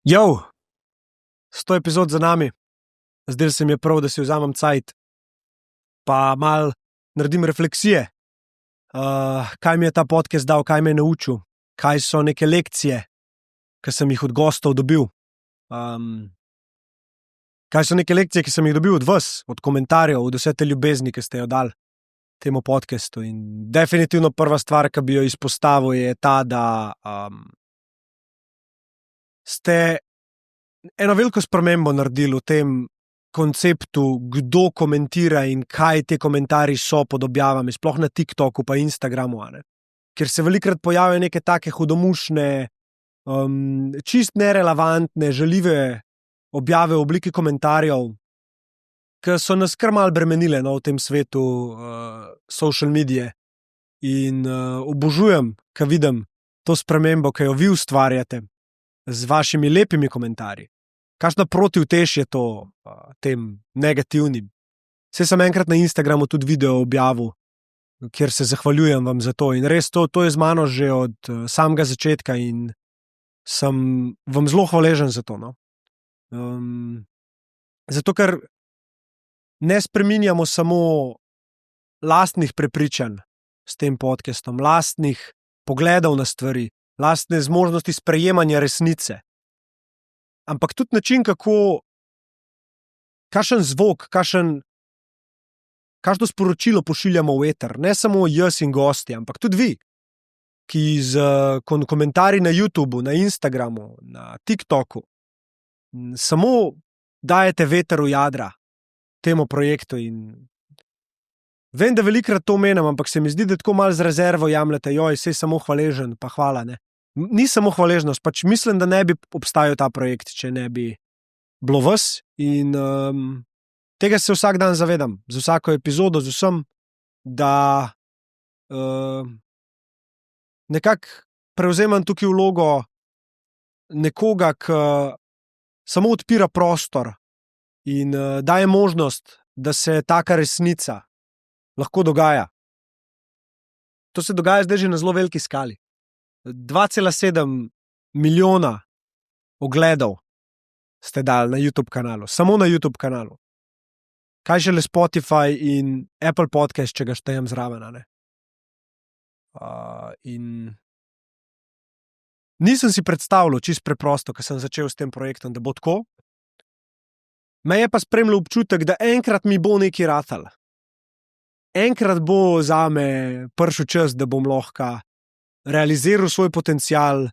Jo, 100 epizod za nami. Zdelo se mi je prav, da si vzamem cajt, pa malo naredim refleksije. Kaj mi je ta podcast dal, kaj me je naučil, kaj so neke lekcije, ki sem jih od gostov dobil. Kaj so neke lekcije, ki sem jih dobil od vas, od komentarjev, od vse te ljubezni, ki ste jo dali temu podcastu. In definitivno prva stvar, ki bi jo izpostavil, je ta, da ste eno veliko spremembo naredili v tem konceptu, kdo komentira in kaj te komentarji so pod objavami, sploh na TikToku pa Instagramu, ker se velikokrat pojavijo neke take hudomušne, čist nerelevantne, žaljive objave v obliki komentarjev, ki so nas kar malo bremenile v tem svetu social medije. In obožujem, ko vidim to spremembo, ki jo vi ustvarjate z vašimi lepimi komentarji. Kakšna protivtež je to tem negativnim. Saj sem enkrat na Instagramu tudi video objavil, kjer se zahvaljujem vam za to. In res to je z mano že od samega začetka in sem vam zelo hvaležen za to. No? Zato, ker ne spreminjamo samo lastnih prepričanj s tem podcastom, lastnih pogledov na stvari, lastne zmožnosti sprejemanja resnice, ampak tudi način, kako, kakšen zvok, kakšno sporočilo pošiljamo v eter. Ne samo jaz in gosti, ampak tudi vi, ki z komentarji na YouTubu, na Instagramu, na TikToku samo dajete veter v jadra temu projektu. In vem, da velikokrat to omenjam, ampak se mi zdi, da tako malo z rezervo jemljete, saj samo hvaležen, pa hvala, ne. Ni samo hvaležnost, pač mislim, da ne bi obstajal ta projekt, če ne bi bilo vas. In tega se vsak dan zavedam, z vsako epizodo, z vsem, da nekako prevzemam tukaj vlogo nekoga, ki samo odpira prostor in daje možnost, da se taka resnica lahko dogaja. To se dogaja zdaj že na zelo veliki skali. 2,7 milijona ogledov ste dali na YouTube kanalu, samo na YouTube kanalu. Kaj šele Spotify in Apple Podcast, če ga štejem zraven, ne? In nisem si predstavljal čisto preprosto, ko sem začel s tem projektom, da bo tako. Me je pa spremljal občutek, da enkrat mi bo nekaj ratalo. Enkrat bo zame prišel čas, da bom lahko realiziral svoj potencial,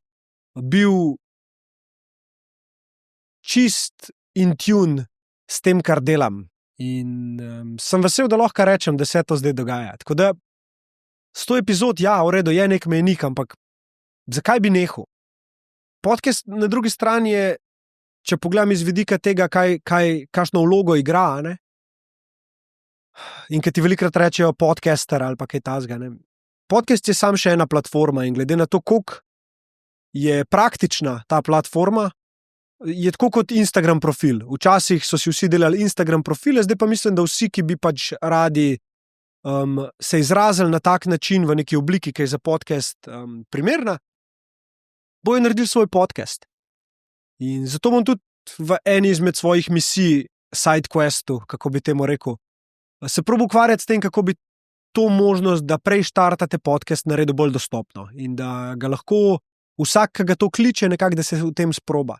bil čist in tune s tem, kar delam. In sem vesel, da lahko rečem, da se to zdaj dogaja. Tako da 100 epizod, v redu, je nek mejnik, ampak zakaj bi nehal? Podcast na drugi strani je, če pogledam iz vidika tega, kakšno vlogo igra, ne? In ki ti velikokrat rečejo podcaster ali pa kaj takega, ne. Podcast je sam še ena platforma in glede na to, koliko je praktična ta platforma, je tako kot Instagram profil. Včasih so si vsi delali Instagram profile, zdaj pa mislim, da vsi, ki bi pač radi se izrazili na tak način v neki obliki, ki je za podcast primerna, bojo naredili svoj podcast. In zato bom tudi v eni izmed svojih misij, sidequestu, kako bi temu rekel, se probo ukvarjati s tem, kako bi to možnost, da prej štartate podcast, naredil bolj dostopno in da ga lahko vsak, ki ga to kliče, nekako, da se v tem sproba.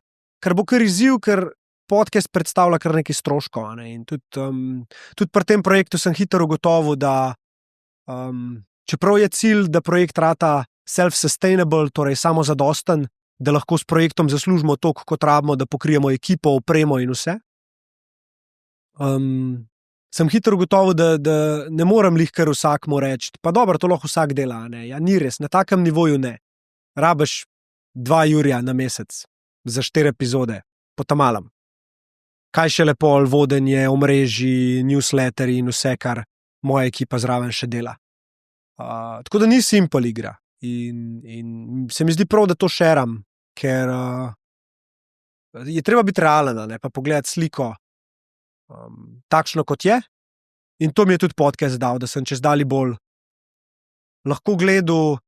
Ker bo kar izziv, ker podcast predstavlja kar nekaj stroškov, ne? In tudi pri tem projektu sem hitro ugotovil, da čeprav je cilj, da projekt rata self-sustainable, torej samozadosten, da lahko s projektom zaslužimo toliko, kot rabimo, da pokrijemo ekipo, opremo in vse, sem hitro ugotovil, da ne morem glih kar vsakmu reči, pa dobro, to lahko vsak dela, ne? Ja, ni res, na takem nivoju ne. Rabiš 2 jurja na mesec za 4 epizode, po tamalem. Kaj šele pol vodenje, omrežji, newsletteri in vse, kar moja ekipa zraven še dela. Tako da ni simple igra. In se mi zdi prav, da to šeram, ker je treba biti realen, ne? Pa pogledati sliko takšno, kot je. In to mi je tudi podcast dal, da sem čezdalje bolj lahko gledal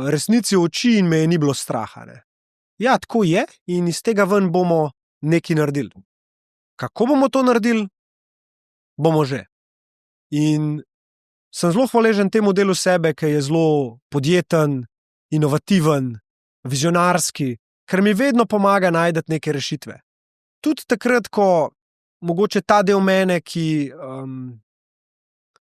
resnici v oči in me je ni bilo straha, ne? ja, tako je in iz tega ven bomo nekaj naredili. Kako bomo to naredili, bomo že. In sem zelo hvaležen temu delu sebe, ki je zelo podjeten, inovativen, vizionarski, ker mi vedno pomaga najti neke rešitve. Tudi takrat, ko mogoče ta del mene, ki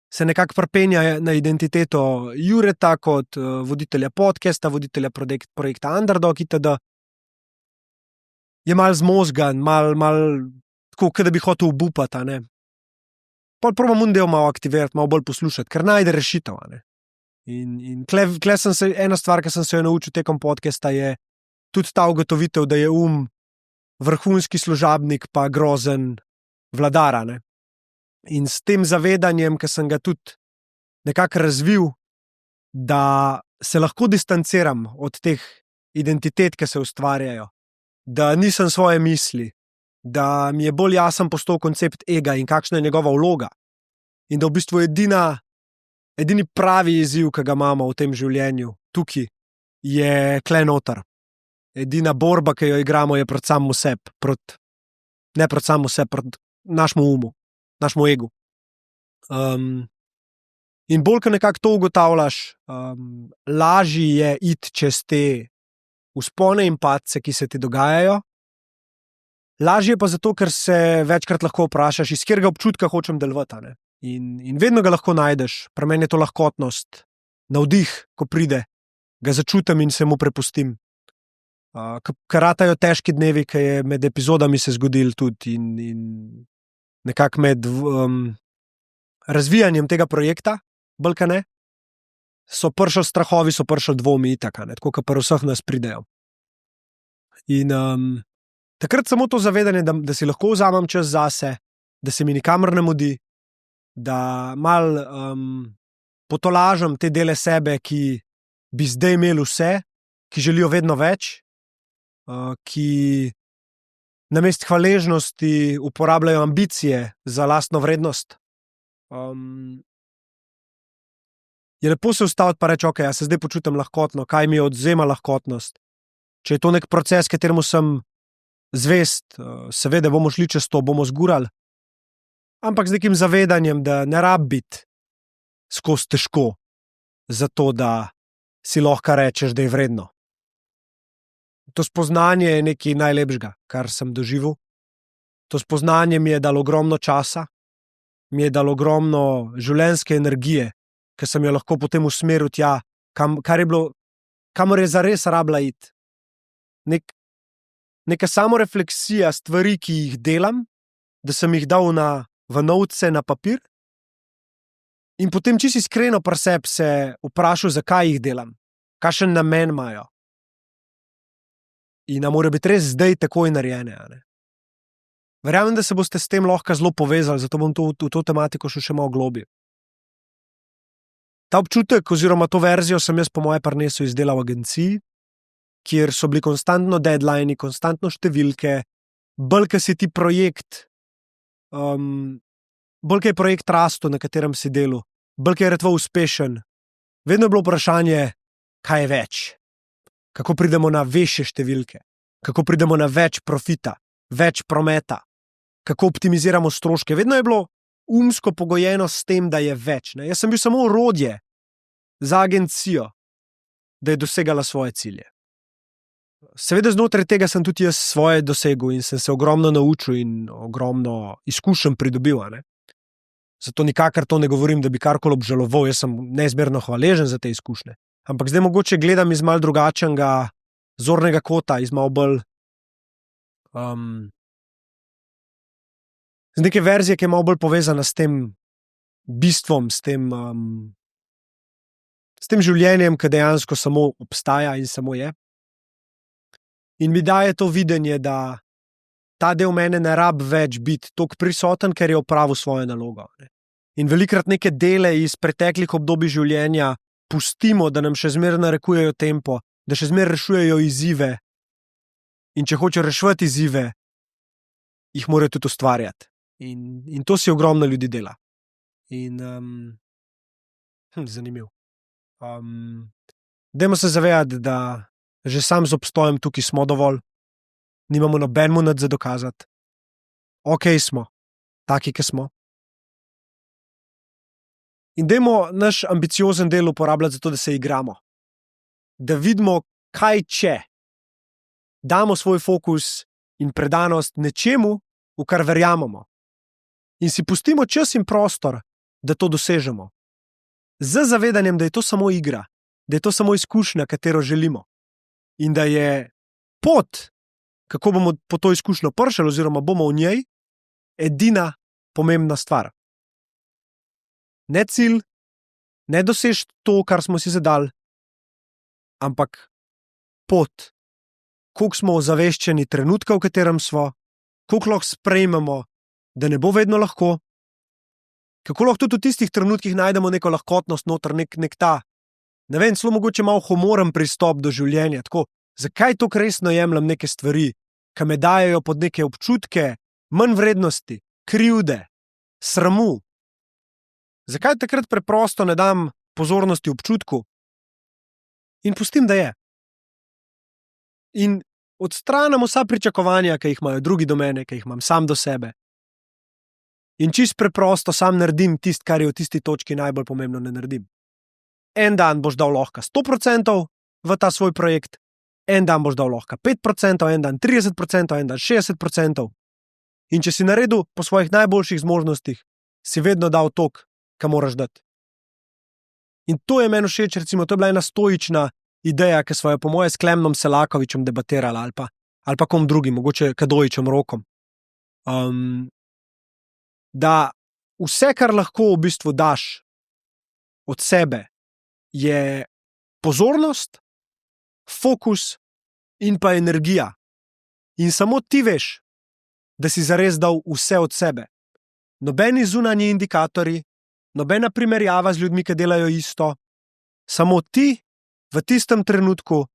se nekako pripenja na identiteto Jureta kot voditelja podcasta, voditelja projekta Underdog itd., je malo zmozgan, malo tako, kot da bi hotel obupati, a ne. Pol probam un del malo aktivirati, malo bolj poslušati, ker najde rešitev, a ne. In tle sem se, ena stvar, ki sem se jo naučil tekom podcasta, je tudi ta ugotovitev, da je vrhunski služabnik pa grozen vladar, a ne. In s tem zavedanjem, ki sem ga tudi nekako razvil, da se lahko distanciram od teh identitet, ki se ustvarjajo, da nisem svoje misli, da mi je bolj jasen postal koncept ega in kakšna je njegova vloga. In da v bistvu edini pravi izziv, ki ga imamo v tem življenju, tukaj, je kle noter. Edina borba, ki jo igramo, je proti samemu sebi, ne proti samemu sebi, proti našemu umu, našemu egu. In bolj, ko nekako to ugotavljaš, lažje je iti čez te vzpone in padce, ki se ti dogajajo. Lažje pa zato, ker se večkrat lahko vprašaš, iz katerega občutka hočem delovati, a ne. In vedno ga lahko najdeš. Pri meni je to lahkotnost, navdih, ko pride, ga začutim in se mu prepustim. Ker ratajo težki dnevi, ki je med epizodami se zgodil tudi in nekako med razvijanjem tega projekta, bolj ka ne, so prišli strahovi, so prišli dvomi itak, a ne, tako kot pri vseh nas pridejo. In takrat samo to zavedanje, da si lahko vzamem čas zase, da se mi nikamor ne mudi, da malo potolažim te dele sebe, ki bi zdaj imeli vse, ki želijo vedno več, ki namesto hvaležnosti uporabljajo ambicije za lastno vrednost. Je lepo se ustaviti pa reči, ok, ja se zdaj počutim lahkotno, kaj mi odvzema lahkotnost. Če je to nek proces, kateremu sem zvest, seveda bomo šli čez to, bomo zgurali, ampak z nekim zavedanjem, da ne rabi biti skozi težko, zato da si lahko rečeš, da je vredno. To spoznanje je nekaj najlepšega, kar sem doživel. To spoznanje mi je dalo ogromno časa, mi je dalo ogromno življenjske energije, ki sem jo lahko potem usmeril tja, kamor je zares rabila iti. Neka samorefleksija stvari, ki jih delam, da sem jih dal v novce, na papir, in potem čisto iskreno pri sebi se vprašal, zakaj jih delam, kakšen namen imajo. In a mora biti res zdaj takoj narejene, a ne. Verjamem, da se boste s tem lahko zelo povezali, zato bom v to tematiko šel še malo globje. Ta občutek oziroma to verzijo sem jaz po moje prinesel iz dela v agenciji, kjer so bili konstantno deadline, konstantno številke, bolj, ko si ti projekt, bolj, ko je projekt rastel, na katerem si delal, bolj, ko je retvo uspešen, vedno je bilo vprašanje, kaj je več. Kako pridemo na večje številke, kako pridemo na več profita, več prometa, kako optimiziramo stroške. Vedno je bilo umsko pogojeno s tem, da je več, ne. Jaz sem bil samo orodje za agencijo, da je dosegala svoje cilje. Seveda znotraj tega sem tudi jaz svoje dosegel in sem se ogromno naučil in ogromno izkušenj pridobil, a ne. Zato nikakor to ne govorim, da bi karkoli obžaloval, jaz sem neizmerno hvaležen za te izkušnje. Ampak zdaj mogoče gledam iz malo drugačnega zornega kota, iz malo bolj z neke verzije, ki je malo bolj povezana s tem bistvom, s tem življenjem, ki dejansko samo obstaja in samo je. In mi daje to videnje, da ta del mene ne rabi več biti toliko prisoten, ker je opravil svojo nalogo, ne. In velikrat neke dele iz preteklih obdobij življenja pustimo, da nam še zmeraj narekujejo tempo, da še zmeraj rešujejo izzive. In če hočejo reševati izzive, jih morajo tudi ustvarjati. In to si ogromno ljudi dela. In zanimivo. Dajmo se zavedati, da že sam z obstojem tukaj smo dovolj, nimamo nobenemu nič za dokazati. Ok smo, taki, ki smo. In dajmo naš ambiciozen del uporabljati za to, da se igramo. Da vidimo, kaj če damo svoj fokus in predanost nečemu, v kar verjamemo. In si pustimo čas in prostor, da to dosežemo. Z zavedanjem, da je to samo igra, da je to samo izkušnja, katero želimo. In da je pot, kako bomo po to izkušnjo prišli oziroma bomo v njej, edina pomembna stvar. Ne cilj, ne dosež to, kar smo si zadali, ampak pot. Koliko smo ozaveščeni trenutka, v katerem smo, koliko lahko sprejmemo, da ne bo vedno lahko, kako lahko tudi v tistih trenutkih najdemo neko lahkotnost noter, nek ta, ne vem, celo mogoče malo humoren pristop do življenja. Tako, zakaj tako resno jemljem neke stvari, ki me dajejo pod neke občutke, manj vrednosti, krivde, sramu? Zakaj takrat preprosto ne dam pozornosti občutku in pustim, da je? In odstranimo vsa pričakovanja, ki jih imajo drugi do mene, ki jih imam sam do sebe. In čisto preprosto sam naredim tisto, kar je v tisti točki najbolj pomembno, ne naredim. En dan boš dal lahko 100% v ta svoj projekt, en dan boš dal lahko 5%, en dan 30%, en dan 60%. In če si naredil po svojih najboljših zmožnostih, si vedno dal tok, kar moraš dati. In to je meni všeč, recimo, to je bila ena stoična ideja, ki smo jo po moje s Klemnom Selakovičem debatirali, ali pa kom drugim, mogoče Kadojičem Rokom. Da vse, kar lahko v bistvu daš od sebe, je pozornost, fokus in pa energija. In samo ti veš, da si zares dal vse od sebe. Nobeni zunanji indikatorji, nobena primerjava z ljudmi, ki delajo isto, samo ti v tistem trenutku,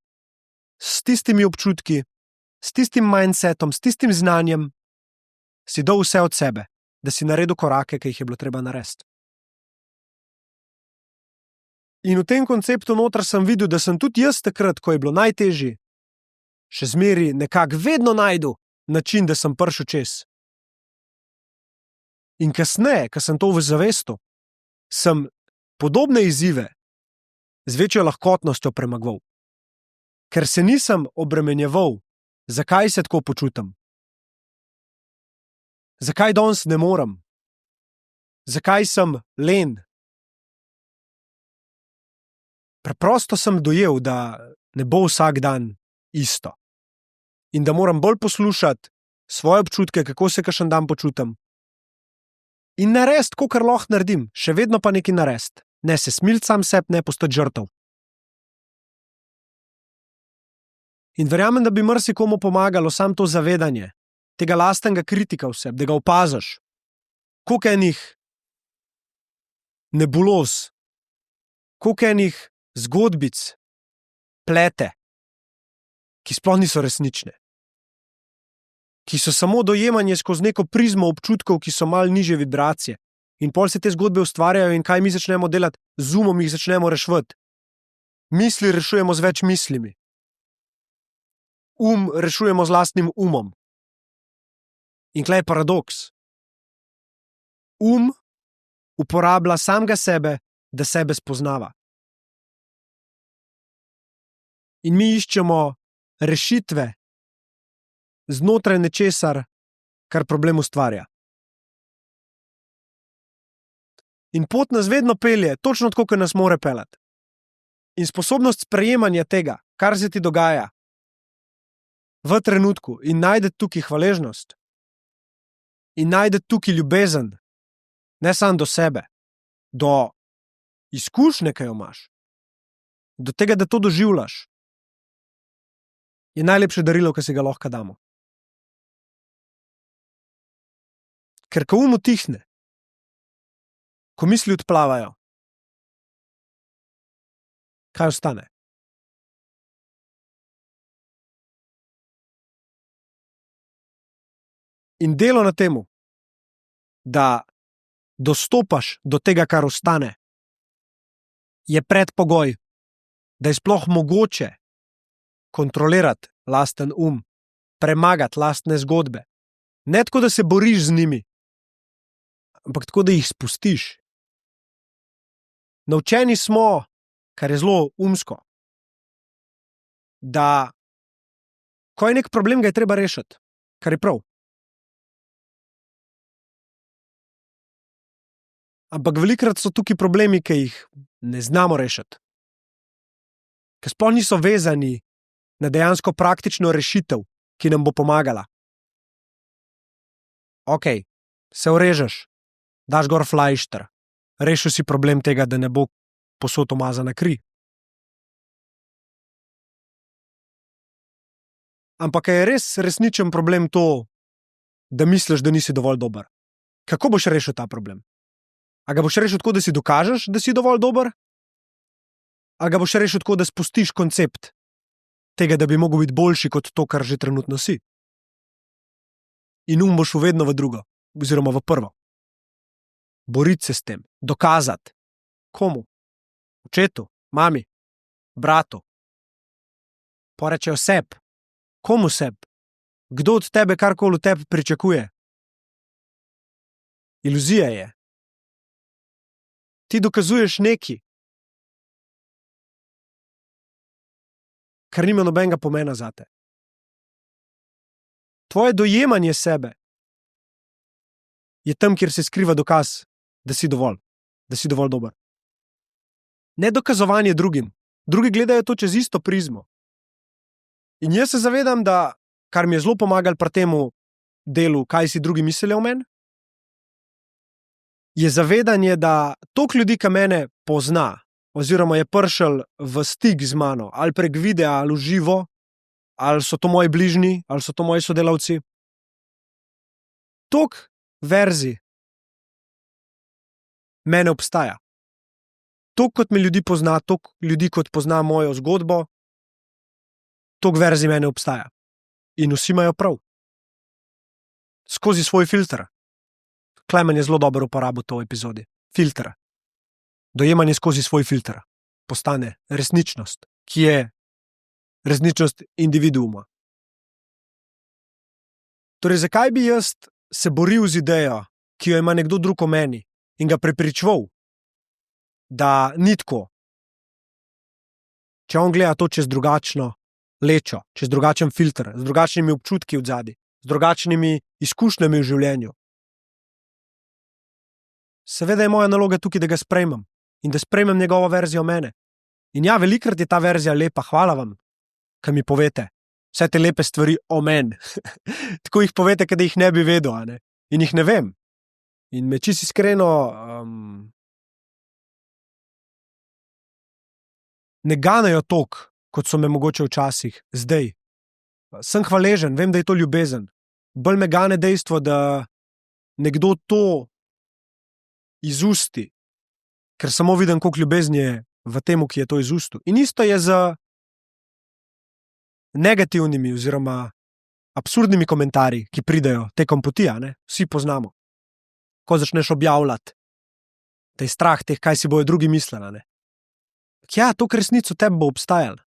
s tistimi občutki, s tistim mindsetom, s tistim znanjem, si dal vse od sebe, da si naredil korake, ki jih je bilo treba narediti. In v tem konceptu noter sem videl, da sem tudi jaz takrat, ko je bilo najtežje, še zmeri nekako vedno najdu način, da sem prišel čez. In kasneje, ko sem to v zavestu, sem podobne izzive z večjo lahkotnostjo premagoval. Ker se nisem obremenjeval, zakaj se tako počutim. Zakaj danes ne morem? Zakaj sem len? Preprosto sem dojel, da ne bo vsak dan isto. In da moram bolj poslušati svoje občutke, kako se kakšen dan počutim. In narediti, kakor lahko naredim, še vedno pa nekaj narediti. Ne se smiliti sam sebi, ne postati žrtev. In verjamem, da bi marsikomu pomagalo samo to zavedanje, tega lastnega kritika v sebi, da ga opaziš. Koliko enih nebuloz, koliko enih zgodbic plete, ki sploh niso resnične. Ki so samo dojemanje skozi neko prizmo občutkov, ki so malo nižje vibracije. In pol se te zgodbe ustvarjajo in kaj mi začnemo delati? Z umom jih začnemo reševati. Misli rešujemo z več mislimi. Rešujemo z lastnim umom. In klej je paradoks. Uporablja samega sebe, da sebe spoznava. In mi iščemo rešitve znotraj nečesar, kar problem ustvarja. In pot nas vedno pelje, točno tako, kot nas more peljati. In sposobnost sprejemanja tega, kar se ti dogaja v trenutku in najdeti tukaj hvaležnost in najdeti tukaj ljubezen, ne samo do sebe, do izkušnje, ki jo imaš, do tega, da to doživljaš, je najlepše darilo, ki si ga lahko damo. Ker ko utihne, ko misli odplavajo, kaj ostane? In delo na temu, da dostopaš do tega, kar ostane, je predpogoj, da je sploh mogoče kontrolirati lasten premagati lastne zgodbe. Ne tako, da se boriš z njimi, ampak tako, da jih spustiš. Naučeni smo, kar je zelo umsko, da ko je nek problem, ga je treba rešiti, kar je prav. Ampak velikokrat so tukaj problemi, ki jih ne znamo rešiti. Ker sploh niso vezani na dejansko praktično rešitev, ki nam bo pomagala. Ok, se urežeš, daš gor flajšter, rešil si problem tega, da ne bo posod umazana kri. Ampak je res resničen problem to, da misliš, da nisi dovolj dober. Kako boš rešil ta problem? A ga boš rešil tako, da si dokažeš, da si dovolj dober? A ga boš rešil tako, da spustiš koncept tega, da bi mogel biti boljši kot to, kar že trenutno si? In boš vedno v drugo, oziroma v prvo. Boriti se s tem, dokazati. Komu? Očetu, mami, bratu. Porečejo sebi. Komu sebi? Kdo od tebe karkoli od tebe pričakuje? Iluzija je. Ti dokazuješ neki, kar nima nobenega pomena zate. Tvoje dojemanje sebe je tam, kjer se skriva dokaz, da si dovolj dober. Ne dokazovanje drugim. Drugi gledajo to čez isto prizmo. In jaz se zavedam, da, kar mi je zelo pomagalo pri temu delu, kaj si drugi mislijo o meni, je zavedanje, da toliko ljudi, ki mene pozna, oziroma je prišel v stik z mano, ali prek videa, ali v živo, ali so to moji bližnji, ali so to moji sodelavci. Toliko verzij mene obstaja. Toliko kot me ljudi pozna, toliko ljudi kot pozna mojo zgodbo, toliko verzij mene obstaja. In vsi imajo prav. Skozi svoj filter. Klemen je zelo dobro uporabil to v epizodi. Filter. Dojemanje skozi svoj filter postane resničnost, ki je resničnost individuuma. Torej, zakaj bi jaz se boril z idejo, ki jo ima nekdo drug o meni in ga prepričval, da ni tako, če on gleda to čez drugačno lečo, čez drugačen filter, z drugačnimi občutki v zadnji, z drugačnimi izkušnjami v življenju. Seveda je moja naloga tukaj, da ga sprejmem in da sprejmem njegovo verzijo mene. In ja, velikokrat je ta verzija lepa, hvala vam, ki mi povete vse te lepe stvari o meni. Tako jih povete, da jih ne bi vedel, a ne? In jih ne vem. In me čisto iskreno ne ganejo toliko, kot so me mogoče včasih, zdaj. Sem hvaležen, vem, da je to ljubezen. Bolj me gane dejstvo, da nekdo to izusti, ker samo vidim, koliko ljubezni je v temu, ki je to izustil. In isto je z negativnimi oziroma absurdnimi komentarji, ki pridejo tekom poti, a ne? Vsi poznamo. Ko začneš objavljati, da je strah teh, kaj si bojo drugi mislili, ne? Ja, to, kar resnico tebi bo obstajalo.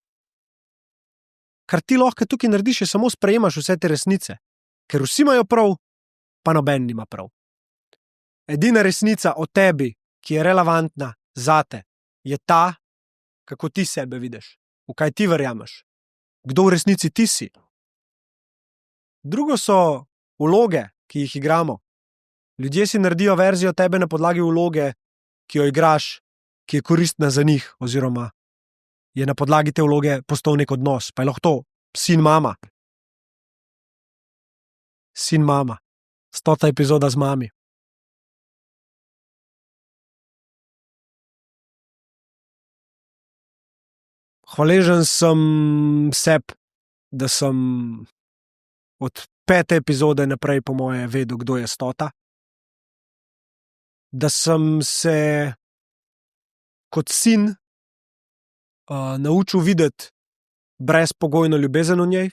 Kar ti lahko tukaj narediš, je samo sprejemaš vse te resnice. Ker vsi imajo prav, pa noben nima prav. Edina resnica o tebi, ki je relevantna zate, je ta, kako ti sebe vidiš, v kaj ti verjameš, kdo v resnici ti si. Drugo so vloge, ki jih igramo. Ljudje si naredijo verzijo tebe na podlagi vloge, ki jo igraš, ki je koristna za njih, oziroma je na podlagi te vloge postal nek odnos. Pa je lahko to sin mama. Sin mama. 100. epizoda z mami. Hvaležen sem sebi, da sem od 5. epizode naprej po moje vedel, kdo je 100. Da sem se kot sin naučil videti brezpogojno ljubezen v njej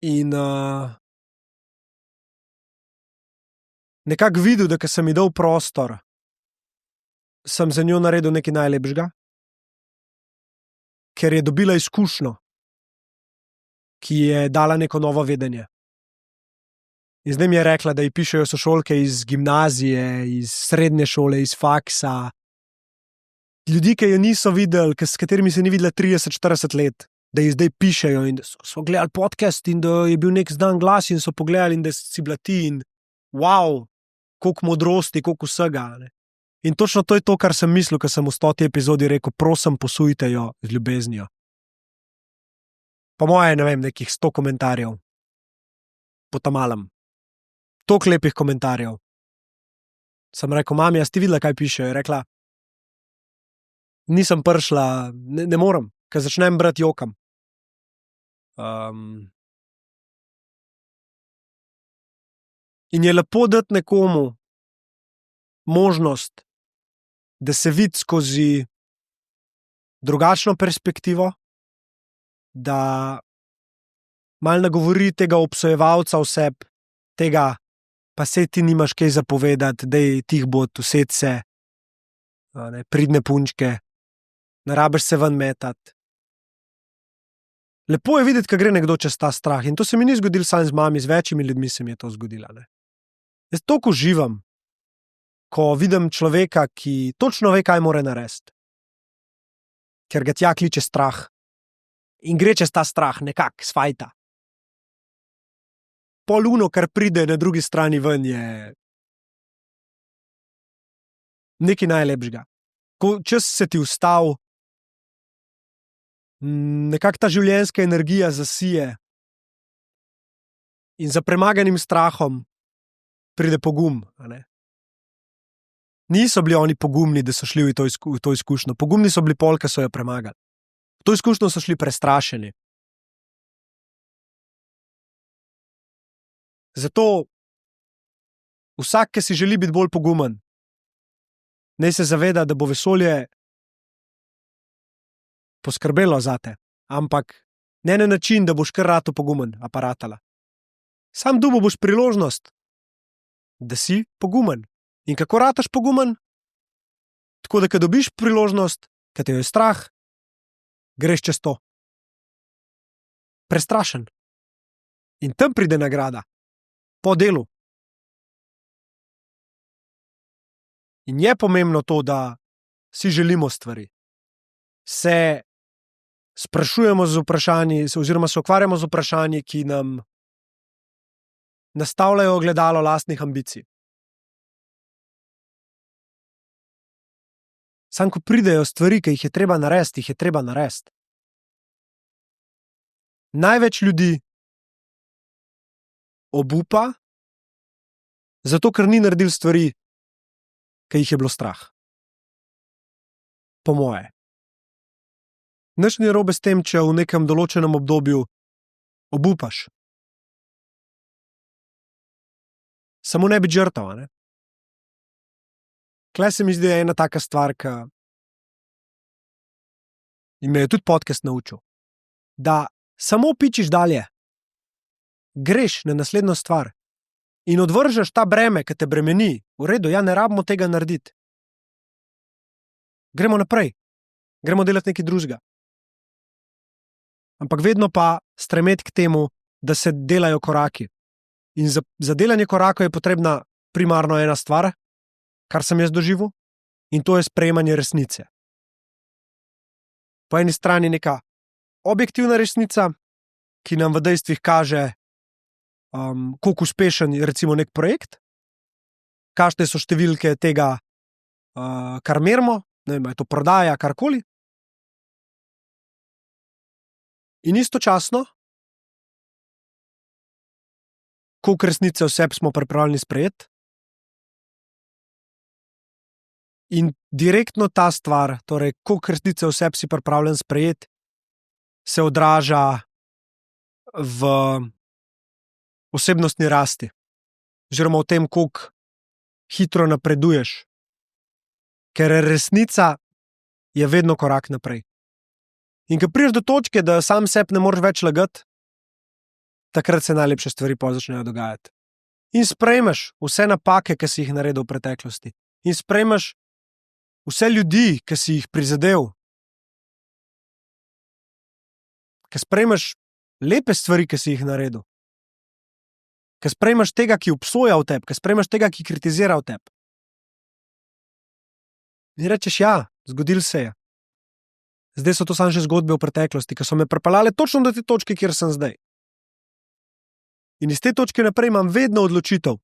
in nekako videl, da ko sem ji dal prostor, sem za njo naredil nekaj najlepšega, ker je dobila izkušnjo, ki je dala neko novo vedenje. In zdaj mi je rekla, da ji pišejo sošolke iz gimnazije, iz srednje šole, iz faksa. Ljudi, ki jo niso videli, s katerimi se ni videla 30-40 let, da ji zdaj pišejo in da so gledali podcast in da je bil nek znan glas in so pogledali in da si bila ti in wow, koliko modrosti, koliko vsega. Ne? In točno to je to, kar sem mislil, ko sem v 100. epizodi rekel, prosim, posujte jo z ljubeznijo. Po moje, ne vem, nekih 100 komentarjev. Po tam malem. Toliko lepih komentarjev. Sem rekel, mami, a ste videla, kaj pišejo? Je rekla, nisem prišla, ne morem, ker začnem brati jokam. In je lepo dati nekomu možnost, da se vidi skozi drugačno perspektivo, da malo nagovori tega obsojevalca oseb, tega, pa saj ti nimaš kaj zapovedati, daj tih bo usedj se, pridne punčke, ne rabiš se ven metati. Lepo je videti, ko gre nekdo čez ta strah in to se mi ni zgodilo samo z mami, z večjimi ljudmi se mi je to zgodilo. Ne? Jaz toliko uživam, ko vidim človeka, ki točno ve, kaj mora narediti. Ker ga tja kliče strah. In gre čez ta strah nekako, sfajta. Poluno, kar pride na drugi strani ven, je nekaj najlepšega. Ko čas se ti ustavi, nekako ta življenjska energija zasije in za premaganim strahom pride pogum. Niso bili oni pogumni, da so šli v to izkušnjo. Pogumni so bili pol, ki so jo premagali. V to izkušnjo so šli prestrašeni. Zato vsak, ki si želi biti bolj pogumen, naj se zaveda, da bo vesolje poskrbelo zate, ampak ne na način, da boš kar rado pogumen, aparatala. Sam dobil boš priložnost, da si pogumen. In kako rataš pogumen? Tako da, ko dobiš priložnost, ko te je strah, greš čez to. Prestrašen. In tam pride nagrada. Po delu. In je pomembno to, da si želimo stvari. Se sprašujemo z vprašanji, oziroma se ukvarjamo z vprašanji, ki nam nastavljajo ogledalo lastnih ambicij. Sam, ko pridejo stvari, ki jih je treba narediti, jih je treba narediti. Največ ljudi obupa, zato ker ni naredil stvari, ki jih je bilo strah. Po moje. Nič ni narobe s tem, če v nekem določenem obdobju obupaš. Samo ne biti žrtev, ne? Tule se mi zdi ena taka stvar, ki in me je tudi podcast naučil, da samo pičiš dalje, greš na naslednjo stvar in odvržeš ta breme, ki te bremeni. V redu, ja, ne rabimo tega narediti. Gremo naprej, gremo delati nekaj drugega. Ampak vedno pa stremeti k temu, da se delajo koraki. In za delanje korakov je potrebna primarno ena stvar, kar sem jaz doživel, in to je sprejemanje resnice. Po eni strani neka objektivna resnica, ki nam v dejstvih kaže, koliko uspešen je recimo nek projekt, kakšne so številke tega, kar merimo, ne vem, je to prodaja, karkoli. In istočasno, koliko resnice vseb smo pripravljeni sprejeti, in direktno ta stvar, torej koliko resnice vseb si pripravljen sprejeti, se odraža v osebnostni rasti. Oziroma v tem, koliko hitro napreduješ. Ker resnica je vedno korak naprej. In ko prideš do točke, da sam sebi ne moreš več lagati, takrat se najlepše stvari začnejo dogajati. In sprejmeš vse napake, ki si jih naredil v preteklosti. In sprejmeš vse ljudi, ki si jih prizadel. Ker sprejmeš lepe stvari, ki si jih naredil. Ker sprejmeš tega, ki obsoja v tebi, ker sprejmeš tega, ki kritizira v tebi. In rečeš, ja, zgodil se je. Zdaj so to samo že zgodbe v preteklosti, ki so me pripeljale točno do te točke, kjer sem zdaj. In iz te točke naprej imam vedno odločitev,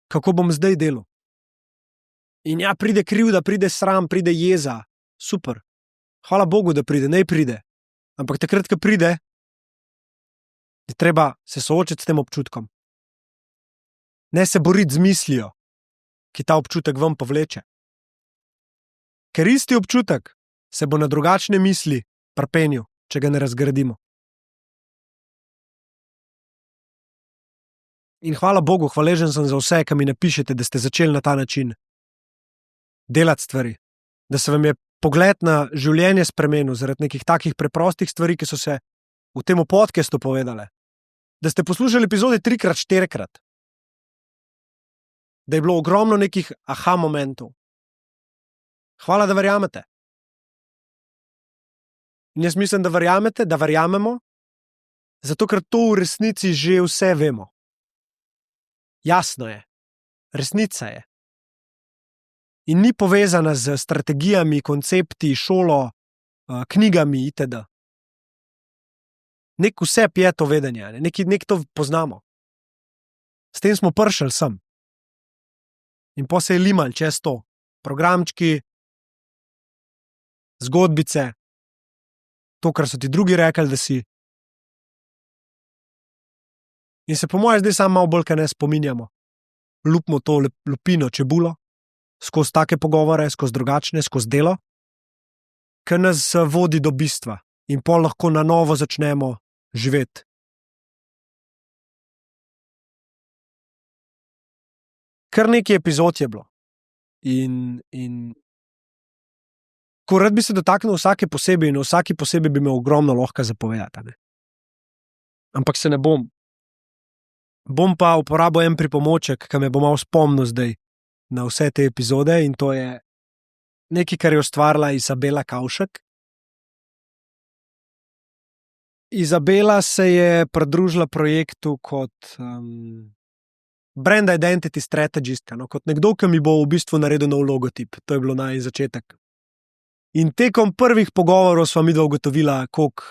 kako bom zdaj delal. In ja, pride krivda, pride sram, pride jeza. Super. Hvala Bogu, da pride, naj pride. Ampak takrat, ko pride, je treba se soočiti s tem občutkom. Ne se boriti z mislijo, ki ta občutek ven povleče. Ker isti občutek se bo na drugačne misli pripenil, če ga ne razgradimo. In hvala Bogu, hvaležen sem za vse, ki mi napišete, da ste začeli na ta način delati stvari. Da se vam je pogled na življenje spremenil zaradi nekih takih preprostih stvari, ki so se v tem podcastu povedale. Da ste poslušali epizode 3-krat, 4-krat. Da je bilo ogromno nekih aha momentov. Hvala, da verjamete. In jaz mislim, da verjamete, da verjamemo, zato ker to v resnici že vse vemo. Jasno je. Resnica je. In ni povezana z strategijami, koncepti, šolo, knjigami itd. Nek vseb je to vedenje, nek to poznamo. S tem smo prišli sem. In po se je limal čez to. Programčki, zgodbice, to, kar so ti drugi rekli, da si. In se po mojem zdaj samo malo bolj, kaj ne spominjamo. Lupimo to lupino, čebulo, skozi take pogovore, skozi drugačne, skozi delo, ki nas vodi do bistva in pol lahko na novo začnemo živeti. Kar nekaj epizod je bilo. In ko rad bi se dotaknil vsake posebej in vsaki posebej bi imel ogromno lahko zapovedati. Ne? Ampak se ne bom. Bom pa uporabil en pripomoček, ki me bo malo spomnil zdaj na vse te epizode, in to je nekaj, kar je ustvarila Izabela Kavšek. Izabela se je pridružila projektu kot brand identity strategistka, kot nekdo, ki mi bo v bistvu naredil nov logotip. To je bilo naj začetek. In tekom prvih pogovorov sva midva ugotovila, koliko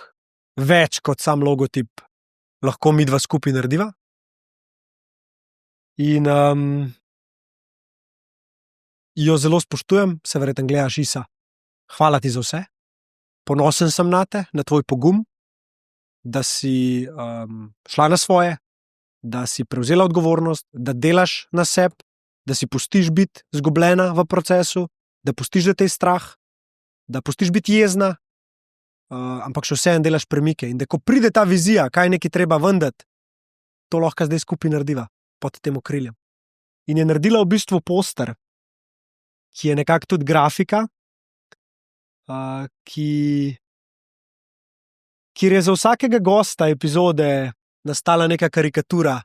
več kot sam logotip lahko midva skupaj narediva. In jo zelo spoštujem, se verjetno gledaš, Isa. Hvala ti za vse. Ponosen sem na te, na tvoj pogum, da si šla na svoje, da si prevzela odgovornost, da delaš na sebi, da si pustiš biti zgubljena v procesu, da pustiš, da te je strah, da pustiš biti jezna, ampak še vseeno delaš premike. In da ko pride ta vizija, kaj nekaj treba vendati, to lahko zdaj skupaj narediva pod tem okriljem. In je naredila v bistvu poster, ki je nekako tudi grafika, kjer je za vsakega gosta epizode nastala neka karikatura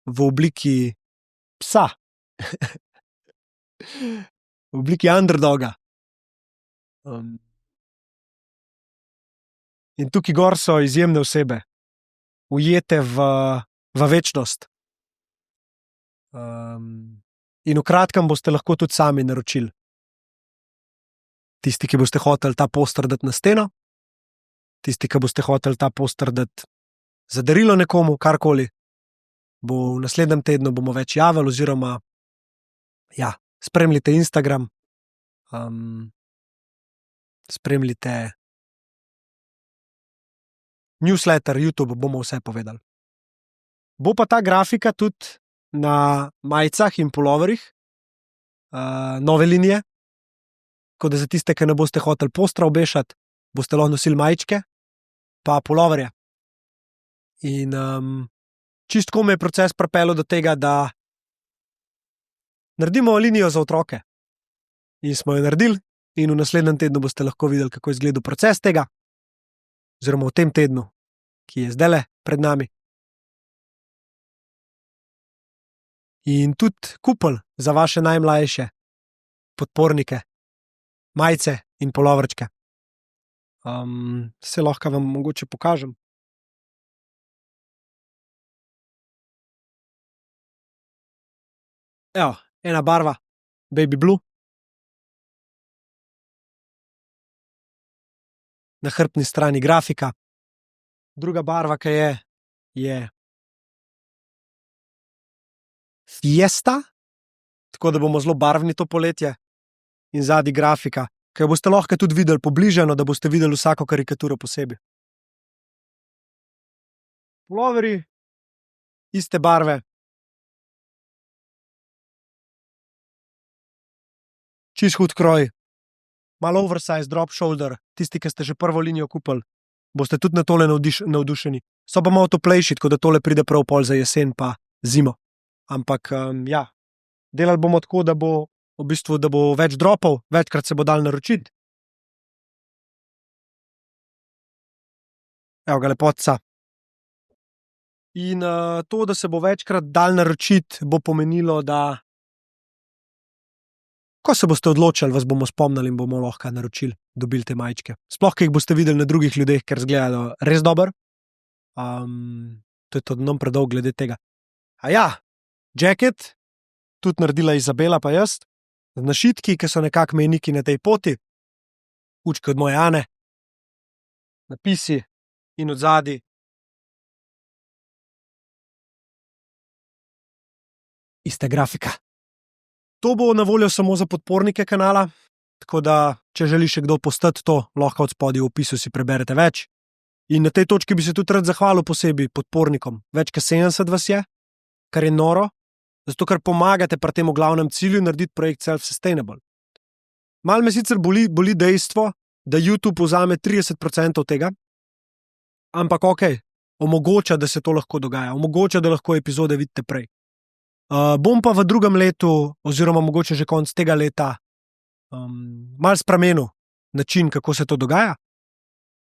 v obliki psa. V obliki underdoga. In tukaj gor so izjemne osebe, ujete v večnost. In v kratkem boste lahko tudi sami naročili. Tisti, ki boste hoteli ta poster dati na steno, tisti, ki boste hoteli ta poster dati za darilo nekomu, karkoli, bo v naslednjem tednu bomo več javili, oziroma spremljite Instagram, spremljite newsletter, YouTube, bomo vse povedali. Bo pa ta grafika tudi na majicah in puloverjih nove linije, kot da za tiste, ki ne boste hoteli postra obešati, boste lahko nosili majičke pa puloverje. In čistko me je proces pripeljal do tega, da naredimo linijo za otroke. In smo jo naredili, in v naslednjem tednu boste lahko videli, kako je izgledal proces tega, oziroma v tem tednu, ki je zdajle pred nami. In tudi kupol za vaše najmlajše podpornike, majice in puloverčke. Se lahko vam mogoče pokažem. Evo, ena barva, baby blue. Na hrbtni strani grafika. Druga barva, ki je Fiesta, tako da bomo zelo barvni to poletje. In zadnji grafika, ki jo boste lahko tudi videli pobližano, da boste videli vsako karikaturo posebej. Puloverji, iste barve. Čist hud kroj. Malo oversize, drop shoulder. Tisti, ki ste že prvo linijo kupili, boste tudi na tole navdušeni. So pa malo toplejši, tako da tole pride prav pol za jesen pa zimo. Ampak, ja, delali bomo tako, da bo v bistvu, da bo več dropov, večkrat se bo dal naročiti. Evo ga, lepotca. In to, da se bo večkrat dal naročiti, bo pomenilo, da ko se boste odločili, vas bomo spomnili in bomo lahko naročili, dobili te majčke. Sploh, ki jih boste videli na drugih ljudeh, ker izgledajo res dobro. To je to nam predolgo glede tega. A ja, jacket, tudi naredila Izabela pa jaz, našitki, ki so nekako mejniki na tej poti, učke od moje Ane, napisi in odzadaj ista grafika. To bo na voljo samo za podpornike kanala, tako da, če želi še kdo postati to, lahko od spodaj v opisu si preberete več. In na tej točki bi se tudi rad zahvalil posebej podpornikom. Več kot 70 vas je, kar je noro, zato ker pomagate pri tem glavnem cilju narediti projekt Self-Sustainable. Mal me sicer boli dejstvo, da YouTube vzame 30% tega, ampak okej, omogoča, da se to lahko dogaja, omogoča, da lahko epizode vidite prej. Bom pa v drugem letu, oziroma mogoče že konec tega leta, malo spremenil način, kako se to dogaja,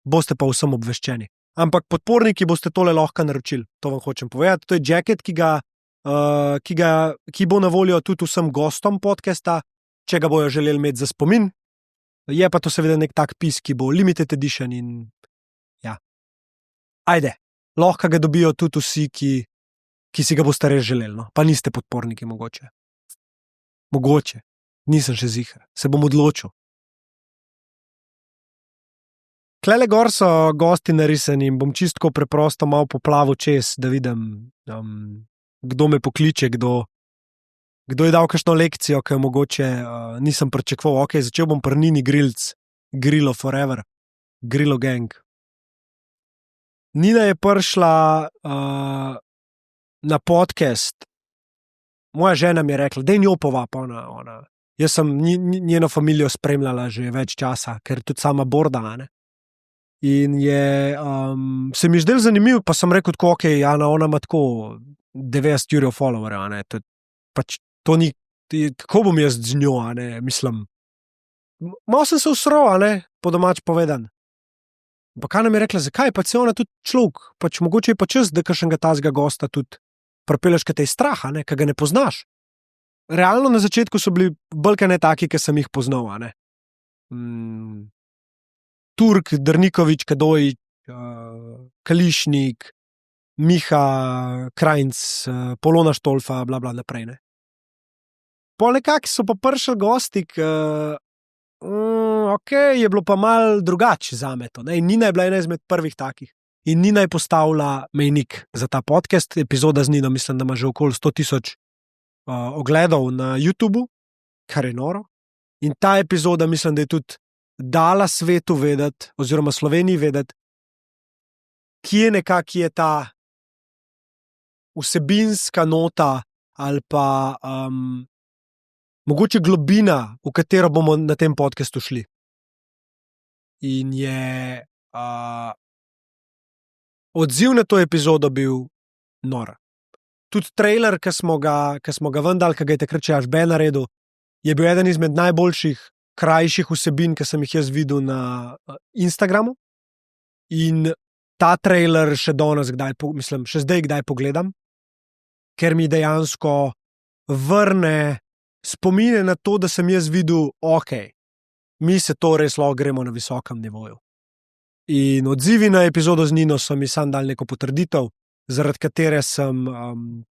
boste pa vsem obveščeni. Ampak podporniki boste tole lahko naročili, to vam hočem povedati. To je jacket, ki bo na voljo tudi vsem gostom podcasta, če ga bojo želeli imeti za spomin. Je pa to seveda nek tak pis, ki bo limited edition in ja. Ajde, lahko ga dobijo tudi vsi, ki si ga boste res želeli, no. Pa niste podporniki mogoče. Mogoče, nisem še ziher, se bom odločil. Tlele gor so gosti narisani in bom čistko preprosto malo poplavil čez, da vidim, kdo me pokliče, kdo je dal kakšno lekcijo, ki jo mogoče nisem pričakoval. Ok, začel bom pri Nini Grilc, Grillo Forever, Grillo Gang. Nina je prišla na podcast. Moja žena mi je rekla, daj njo povab, ona. Jaz sem njeno familijo spremljala že več časa, ker tudi sama borda, ne. In se mi je zdel zanimiv, pa sem rekel tako, ok, Ana, ona ima tako 90 jurjev followerjev, ne, pač to ni, kako bom jaz z njo, ne, mislim. Malo sem se usral, ne, po domač povedan. Pa kaj nam je rekla, zakaj, pač se ona tudi človek, pač mogoče je pa čas, da kakšnega tazga gosta tudi pripeleš, kaj te je strah, ne, kaj ga ne poznaš. Realno na začetku so bili bolj kaj ne taki, ki sem jih poznal, ne. Turk, Drnikovič, Kadojič, Kališnik, Miha Krajnc, Polona Štolfa, bla bla naprej, ne. Pol nekako so pa prišli gosti, ok, je bilo pa malo drugače zame to, ne, in Nina je bila ena izmed prvih takih. In Nina je postavila mejnik za ta podcast, epizoda z Nino, mislim, da ima že okoli 100 000 ogledov na YouTubu, kar je noro. In ta epizoda, mislim, da je tudi dala svetu vedeti, oziroma Sloveniji vedeti, kje nekako je ta vsebinska nota ali pa mogoče globina, v katero bomo na tem podcastu šli. In je odziv na to epizodo bil nor. Tudi trailer, ki smo ga ven dali, ki ga je takrat še Aš-Ben naredil, je bil eden izmed najboljših, krajših vsebin, ki sem jih jaz videl na Instagramu. In ta trailer še danes še zdaj kdaj pogledam, ker mi dejansko vrne spomine na to, da sem jaz videl, ok, mi se to res lahko gremo na visokem nivoju. In odzivi na epizodo z Nino so mi sam dali neko potrditev, zaradi katere sem,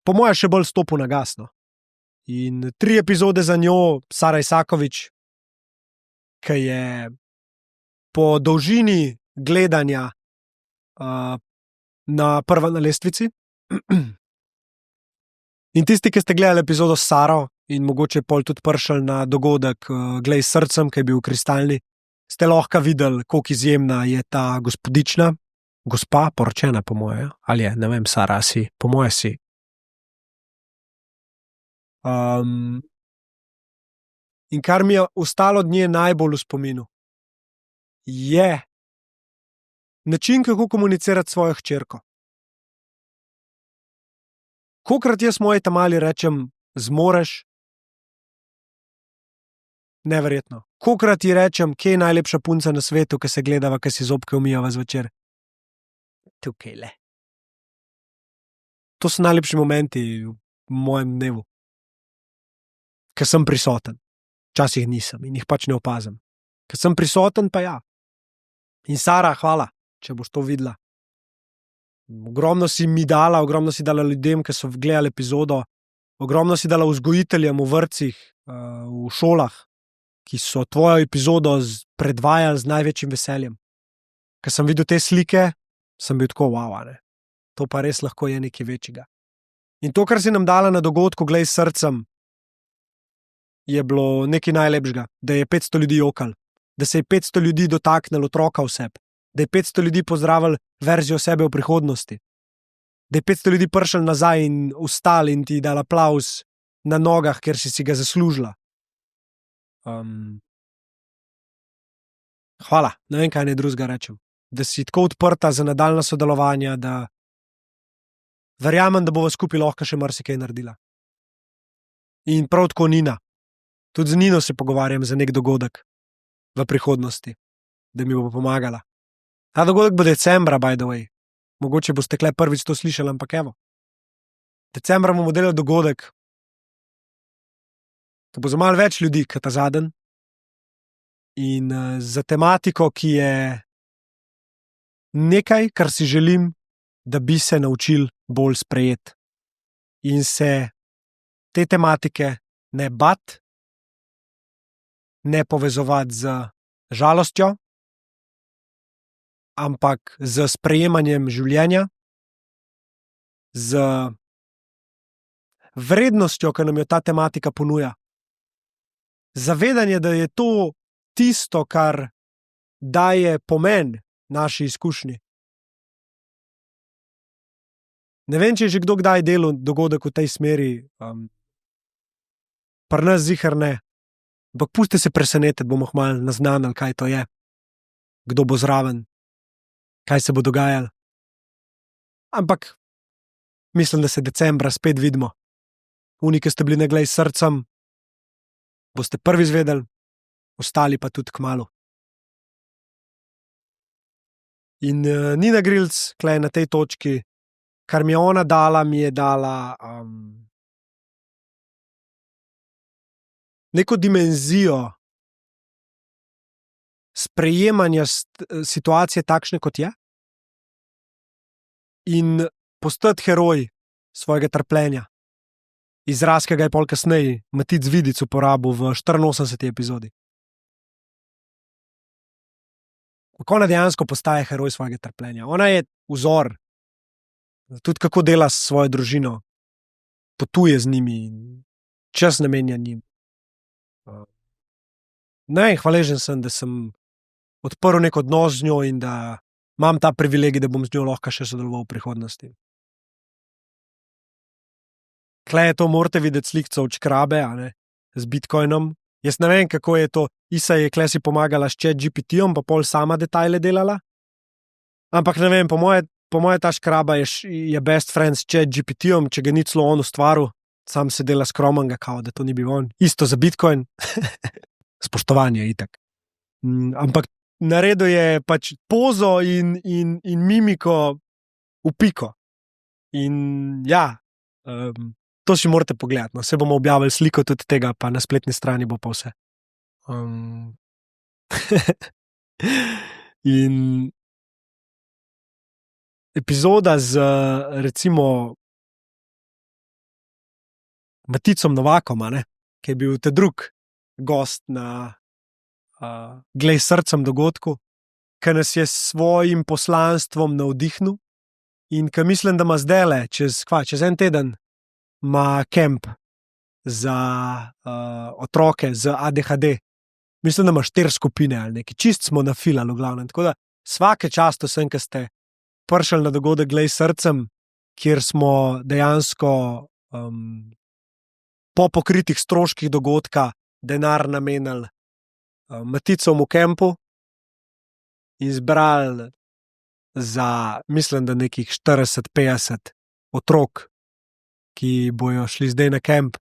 po mojem, še bolj stopil na gas, no. In 3 epizode za njo, Sara Isakovič, ki je po dolžini gledanja prva na lestvici. In tisti, ki ste gledali epizodo s Saro in mogoče pol tudi prišli na dogodek Glej s srcem, ki je bil v Kristalni, ste lahko videli, koliko izjemna je ta gospodična, gospa, poročena po moje, ali je, ne vem, Sara si, po moje si. In kar mi je ostalo od nje najbolj v spominu, je način, kako komunicirati s svojo hčerko. Kolikrat jaz moji ta-mali rečem, zmoreš? Neverjetno. Kolikrat ji rečem, kje je najlepša punca na svetu, ki se gledava, ki si zobke umijava zvečer? Tukaj le. To so najlepši momenti v mojem dnevu. Ker sem prisoten. Včasih nisem in jih pač ne opazim. Ker sem prisoten, pa ja. In Sara, hvala, če boš to videla. Ogromno si mi dala, ogromno si dala ljudem, ki so gledali epizodo, ogromno si dala vzgojiteljem v vrtcih, v šolah, ki so tvojo epizodo predvajali z največjim veseljem. Ker sem videl te slike, sem bil tako, wow, ne. To pa res lahko je nekaj večjega. In to, kar si nam dala na dogodku Glej s srcem, je bilo nekaj najlepšega, da je 500 ljudi jokal, da se je 500 ljudi dotaknilo otroka v sebi, da je 500 ljudi pozdravili verzijo sebe v prihodnosti, da je 500 ljudi prišli nazaj in vstali in ti dali aplavz na nogah, ker si ga zaslužila. Hvala, ne vem, kaj naj drugega rečem. Da si tako odprta za nadaljnja sodelovanja, da verjamem, da bova skupaj lahko še marsikaj naredila. In prav tako Nina. Tudi z Nino se pogovarjam za nek dogodek v prihodnosti, da mi bo pomagala. Ta dogodek bo decembra, by the way. Mogoče boste kle prvič to slišali, ampak evo. Decembra bomo delali dogodek, ki bo za malo več ljudi, kot ta zadnji. In za tematiko, ki je nekaj, kar si želim, da bi se naučili bolj sprejeti. In se te tematike ne bati, ne povezovati z žalostjo, ampak z sprejemanjem življenja, z vrednostjo, ki nam jo ta tematika ponuja. Zavedanje, da je to tisto, kar daje pomen naši izkušnji. Ne vem, če je že kdo kdaj delal dogodek v tej smeri, pri nas ziher ne. Ampak pustite se presenetiti, bomo malo naznanili, kaj to je, kdo bo zraven, kaj se bo dogajalo. Ampak mislim, da se decembra spet vidimo. Oni, ki ste bili na Glej s srcem, boste prvi izvedeli, ostali pa tudi kmalu. In Nina Grilc, klej na tej točki, kar mi je ona dala, mi je dala neko dimenzijo sprejemanja situacije takšne, kot je, in postati heroj svojega trpljenja. Izraz, ki ga je pol kasneje Matic Vidic uporabil v 84. epizodi. Kako ona dejansko postaje heroj svojega trpljenja. Ona je vzor, tudi kako dela s svojo družino, potuje z njimi, čas namenja njim. Hvaležen sem, da sem odprl nek odnos z njo in da imam ta privilegij, da bom z njo lahko še sodeloval v prihodnosti. Tle je to, morate videti slikco od škrabe, z Bitcoinom. Jaz ne vem, kako je to. Isa je kle si pomagala s ChatGPT-om, pa pol sama detajle delala. Ampak ne vem, po moje ta škraba je best friend s ChatGPT-om, če ga ni celo on ustvaril, sam se dela skromen, kao, da to ni bil on. Isto za Bitcoin. Spoštovanje, itak. Ampak naredil je pač pozo in mimiko v piko. In ja, to si morate pogledati. No. Se bomo objavili sliko tudi tega, pa na spletni strani bo pa vse. In epizoda z, recimo, Maticom Novakom, a ne, ki je bil te drug gost na Glej srcem dogodku, ki nas je s svojim poslanstvom navdihnil in ki mislim, da ima zdajle, čez en teden, ima kemp za otroke z ADHD. Mislim, da ima 4 skupine ali nekaj. Čist smo nafilali v glavnem. Tako da svake čast vsem, ki ste prišli na dogodek Glej srcem, kjer smo dejansko po pokritih stroških dogodka denar namenili Maticom v kempu in zbrali za, mislim, da nekih 40-50 otrok, ki bojo šli zdaj na kemp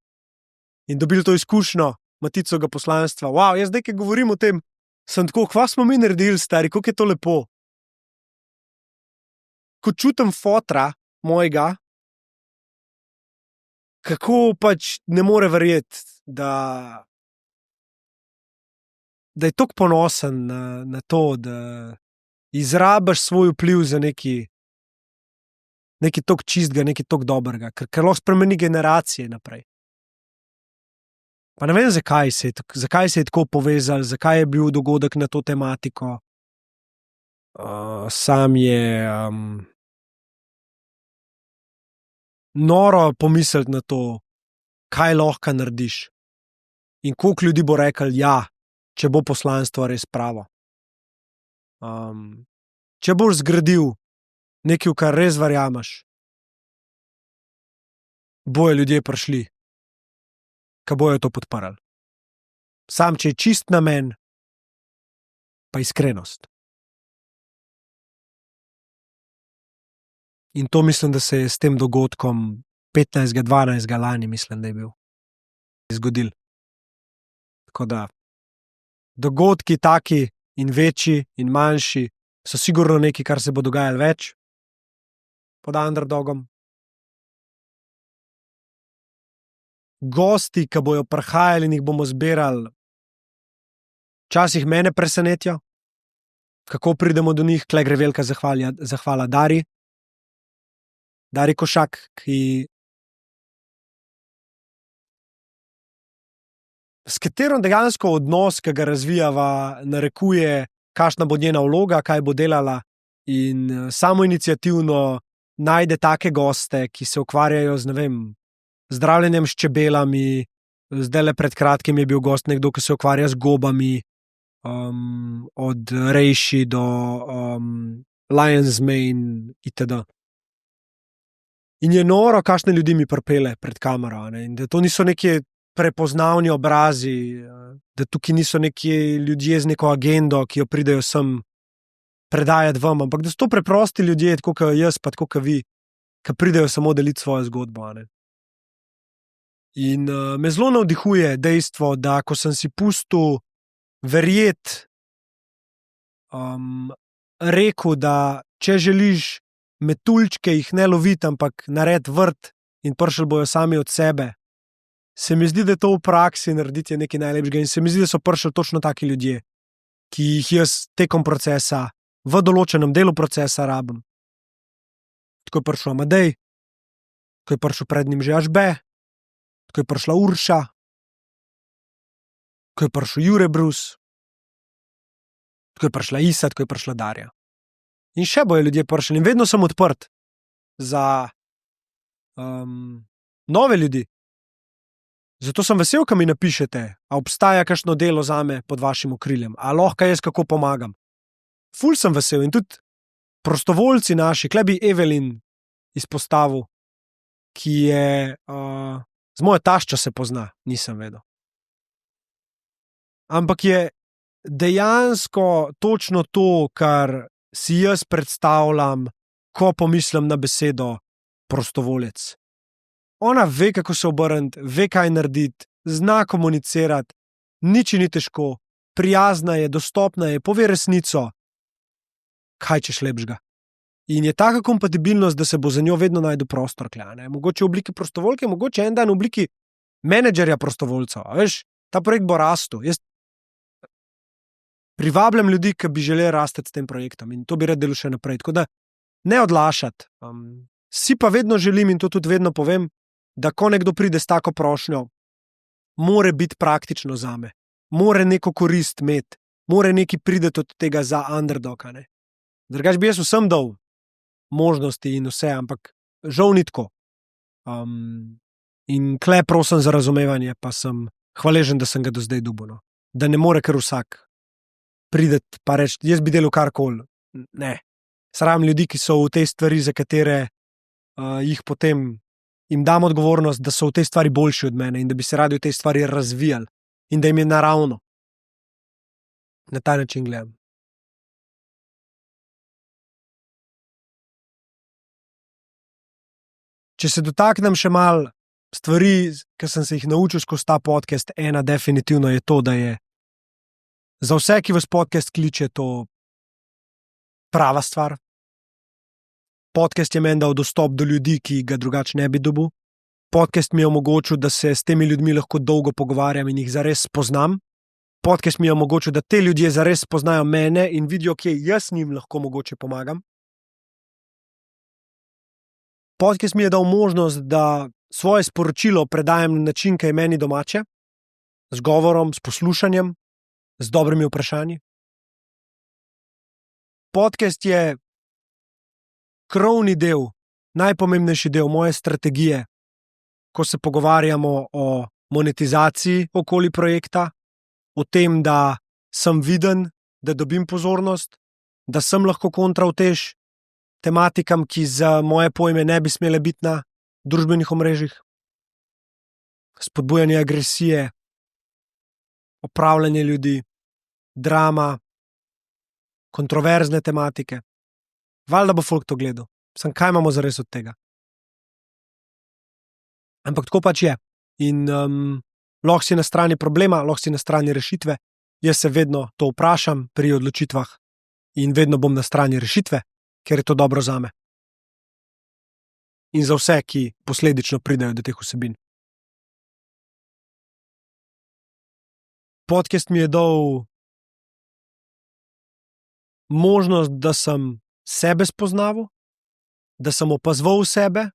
in dobili to izkušnjo Maticovega poslanstva. Wow, jaz zdaj, ki govorim o tem, sem tako, kva smo mi naredili, stari, koliko je to lepo. Ko čutim fotra mojega, kako pač ne more verjeti, da je toliko ponosen na to, da izrabiš svoj vpliv za nekaj toliko čistega, nekaj toliko dobrega, ker lahko spremeni generacije naprej. Pa ne vem, zakaj se je tako povezal, zakaj je bil dogodek na to tematiko. Sam je noro pomisliti na to, kaj lahko narediš in koliko ljudi bo rekel ja, če bo poslanstvo res pravo. Če boš zgradil nekaj, v kar res verjameš, bojo ljudje prišli, ki bojo to podprli. Sam, če je čist namen, pa iskrenost. In to mislim, da se je s tem dogodkom 15.12. lani, mislim, da je bil, zgodil. Tako da dogodki taki in večji in manjši so sigurno nekaj, kar se bo dogajalo več pod underdogom. Gosti, ki bojo prihajali in jih bomo zbirali, včasih mene presenetijo, kako pridemo do njih. Tle gre velika zahvala Dari Košak, s katero dejansko odnos, ki ga razvijava, narekuje, kakšna bo njena vloga, kaj bo delala, in samoiniciativno najde take goste, ki se ukvarjajo z, ne vem, zdravljenjem s čebelami. Zdajle pred kratkim je bil gost nekdo, ki se ukvarja z gobami, od Reishi do Lion's Mane itd. In je noro, kakšne ljudi mi pripelje pred kamero, ne? In da to niso neki prepoznavni obrazi, da tukaj niso neki ljudje z neko agendo, ki jo pridejo sem predajati vam, ampak da so to preprosti ljudje, tako kot jaz, pa tako kot vi, ki pridejo samo deliti svojo zgodbo, ne? In me zelo navdihuje dejstvo, da ko sem si pustil verjeti, rekel, da če želiš metuljčke, jih ne loviti, ampak naredi vrt in prišli bojo sami od sebe, se mi zdi, da to v praksi narediti je nekaj najlepšega in se mi zdi, da so prišli točno taki ljudje, ki jih jaz tekom procesa, v določenem delu procesa rabim. Tako je prišel Amadej, tako je prišel pred njim že Ažbe, tako je prišla Urša, tako je prišel Jure Brus, tako je prišla Isa, tako je prišla Darja. In še bojo ljudje prišli in vedno sem odprt za nove ljudi. Zato sem vesel, ko mi napišete, a obstaja kakšno delo zame pod vašim okriljem, a lahko jaz kako pomagam. Ful sem vesel in tudi prostovoljci naši, kle bi Evelin izpostavil, ki je z mojo taščo se pozna, nisem vedel. Ampak je dejansko točno to, kar si jaz predstavljam, ko pomislim na besedo prostovoljec. Ona ve, kako se obrniti, ve, kaj narediti, zna komunicirati, nič ni težko, prijazna je, dostopna je, pove resnico. Kaj češ lepšega? In je taka kompatibilnost, da se bo za njo vedno najdu prostor, ne? Mogoče v obliki prostovoljke, mogoče en dan v obliki menedžerja prostovoljcev. Veš, ta projekt bo rastel. Jaz privabljam ljudi, ki bi želeli rasti s tem projektom in to bi rad delal še naprej. Tako da ne odlašati. Si pa vedno želim, in to tudi vedno povem, da ko nekdo pride s tako prošnjo, mora biti praktično zame, mora neko korist imeti, mora neki prideti od tega za underdoga. Drugač bi jaz vsem dal možnosti in vse, ampak žal ni tako. In kle prosim za razumevanje, pa sem hvaležen, da sem ga do zdaj dobil. No. Da ne more kar vsak prideti pa reči, jaz bi delal karkoli. Ne. Sram ljudi, ki so v tej stvari, za katere jih potem jim dam odgovornost, da so v tej stvari boljši od mene in da bi se radi v tej stvari razvijali in da jim je naravno. Na ta način gledam. Če se dotaknem še malo stvari, ki sem se jih naučil skozi ta podcast, ena definitivno je to, da je za vse, ki vas podcast kliče, to prava stvar. Podcast je meni dal dostop do ljudi, ki ga drugače ne bi dobil. Podcast mi je omogočil, da se s temi ljudmi lahko dolgo pogovarjam in jih zares spoznam. Podcast mi je omogočil, da te ljudje zares spoznajo mene in vidijo, kje jaz njim lahko mogoče pomagam. Podcast mi je dal možnost, da svoje sporočilo predajam na način, ki je meni domače, z govorom, s poslušanjem, z dobrimi vprašanji. Podcast je krovni del, najpomembnejši del moje strategije, ko se pogovarjamo o monetizaciji okoli projekta, o tem, da sem viden, da dobim pozornost, da sem lahko kontrautež tematikam, ki za moje pojme ne bi smele biti na družbenih omrežjih. Spodbujanje agresije, opravljanje ljudi, drama, kontroverzne tematike. Valjda bo folk to gledal. Sem kaj imamo zares od tega? Ampak tako pač je. In lahko si na strani problema, lahko si na strani rešitve. Jaz se vedno to vprašam pri odločitvah in vedno bom na strani rešitve, ker je to dobro zame. In za vse, ki posledično pridejo do teh vsebin. Podcast mi je dal možnost, da sem sebe spoznaval, da sem opazoval sebe,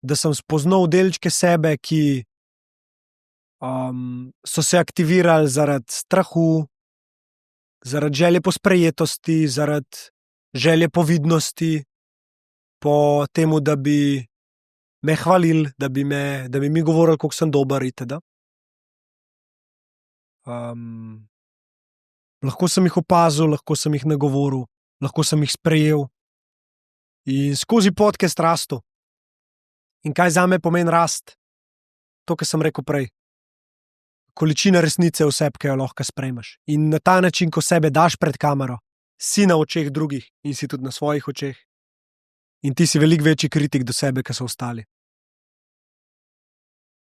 da sem spoznal delčke sebe, ki so se aktivirali zaradi strahu, zaradi želje po sprejetosti, zaradi želje po vidnosti, po temu, da bi me hvalili, da bi mi govorili, koliko sem dober itd. Lahko sem jih opazil, lahko sem jih nagovoril, lahko sem jih sprejel in skozi podcast rastu. In kaj zame pomeni rast? To, kar sem rekel prej. Količina resnice v sebi, ki jo lahko sprejmeš. In na ta način, ko sebe daš pred kamero, si na očeh drugih in si tudi na svojih očeh. In ti si veliko večji kritik do sebe, kot so ostali.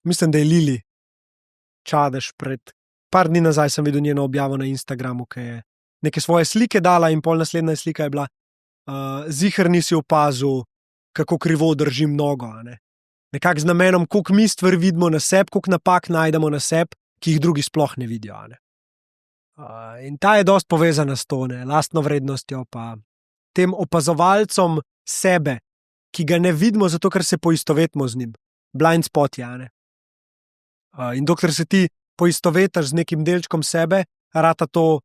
Mislim, da je Lili Čadež pred par dni nazaj sem videl njeno objavo na Instagramu, ki je neke svoje slike dala in pol naslednja slika je bila ziher nisi opazil, kako krivo držim nogo. Nekako z namenom, koliko mi stvari vidimo na sebi, koliko napak najdemo na sebi, ki jih drugi sploh ne vidijo. In ta je dosti povezana s to, lastno vrednostjo, pa tem opazovalcem sebe, ki ga ne vidimo, zato ker se poistovetimo z njim. Blind spot je. In dokler se ti poistovetiš z nekim delčkom sebe, rata to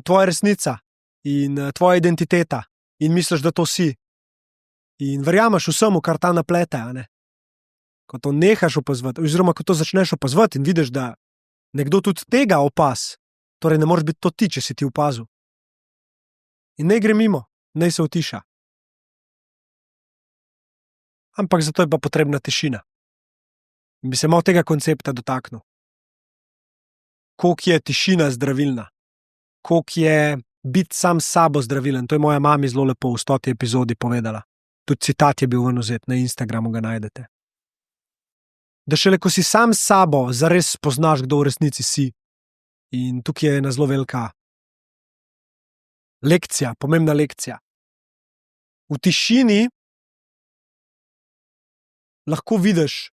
tvoja resnica in tvoja identiteta in misliš, da to si. In verjameš vsemu, kar ta naplete. Ko to nehaš opazovati, oziroma ko to začneš opazovati in vidiš, da nekdo tudi tega opaz, torej ne moreš biti to ti, če si ti opazil. In ne gre mimo, ne se utiša. Ampak zato je pa potrebna tišina. In bi se malo tega koncepta dotaknil. Koliko je tišina zdravilna, koliko je biti sam s sabo zdravilen. To je moja mami zelo lepo v 100. epizodi povedala. Tudi citat je bil ven vzet, na Instagramu ga najdete. Da šele ko si sam s sabo zares spoznaš, kdo v resnici si. In tukaj je ena zelo velika lekcija, pomembna lekcija. V tišini lahko vidiš,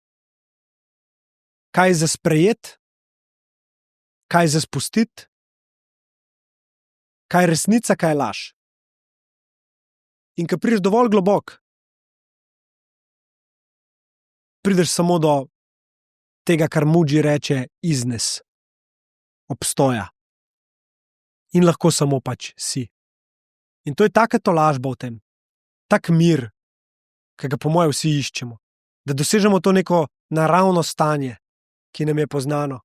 kaj je za sprejeti, kaj je za spustiti, kaj je resnica, kaj je laž. In ko prideš dovolj globok, prideš samo do tega, kar Muji reče iznes, obstoja. In lahko samo pač si. In to je taka tolažba v tem, tak mir, ki ga po mojem vsi iščemo. Da dosežemo to neko naravno stanje, ki nam je poznano.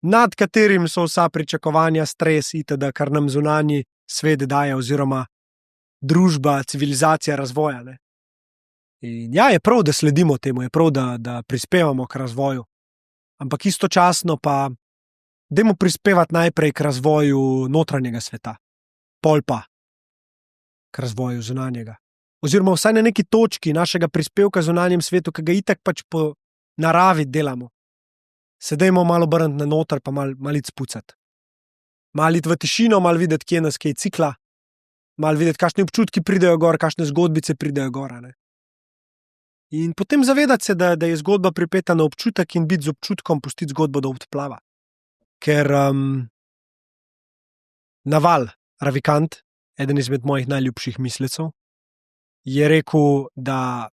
Nad katerim so vsa pričakovanja, stres itd., kar nam zunanji svet daje oziroma družba, civilizacija razvoja. Ne? In ja, je prav, da sledimo temu, je prav, da prispevamo k razvoju. Ampak istočasno pa dajmo prispevati najprej k razvoju notranjega sveta, pol pa k razvoju zunanjega. Oziroma vsaj na neki točki našega prispevka zunanjem svetu, ki ga itak pač po naravi delamo. Se dajmo malo obrniti na noter, pa malo iti spucati. Malo iti v tišino, malo videti, kje nas kaj cikla, malo videti, kakšni občutki pridejo gor, kakšne zgodbice pridejo gor. Ne? In potem zavedati se, da je zgodba pripeta na občutek in biti z občutkom, pustiti zgodbo, da odplava. Ker Naval Ravikant, eden izmed mojih najljubših mislecev, je rekel, da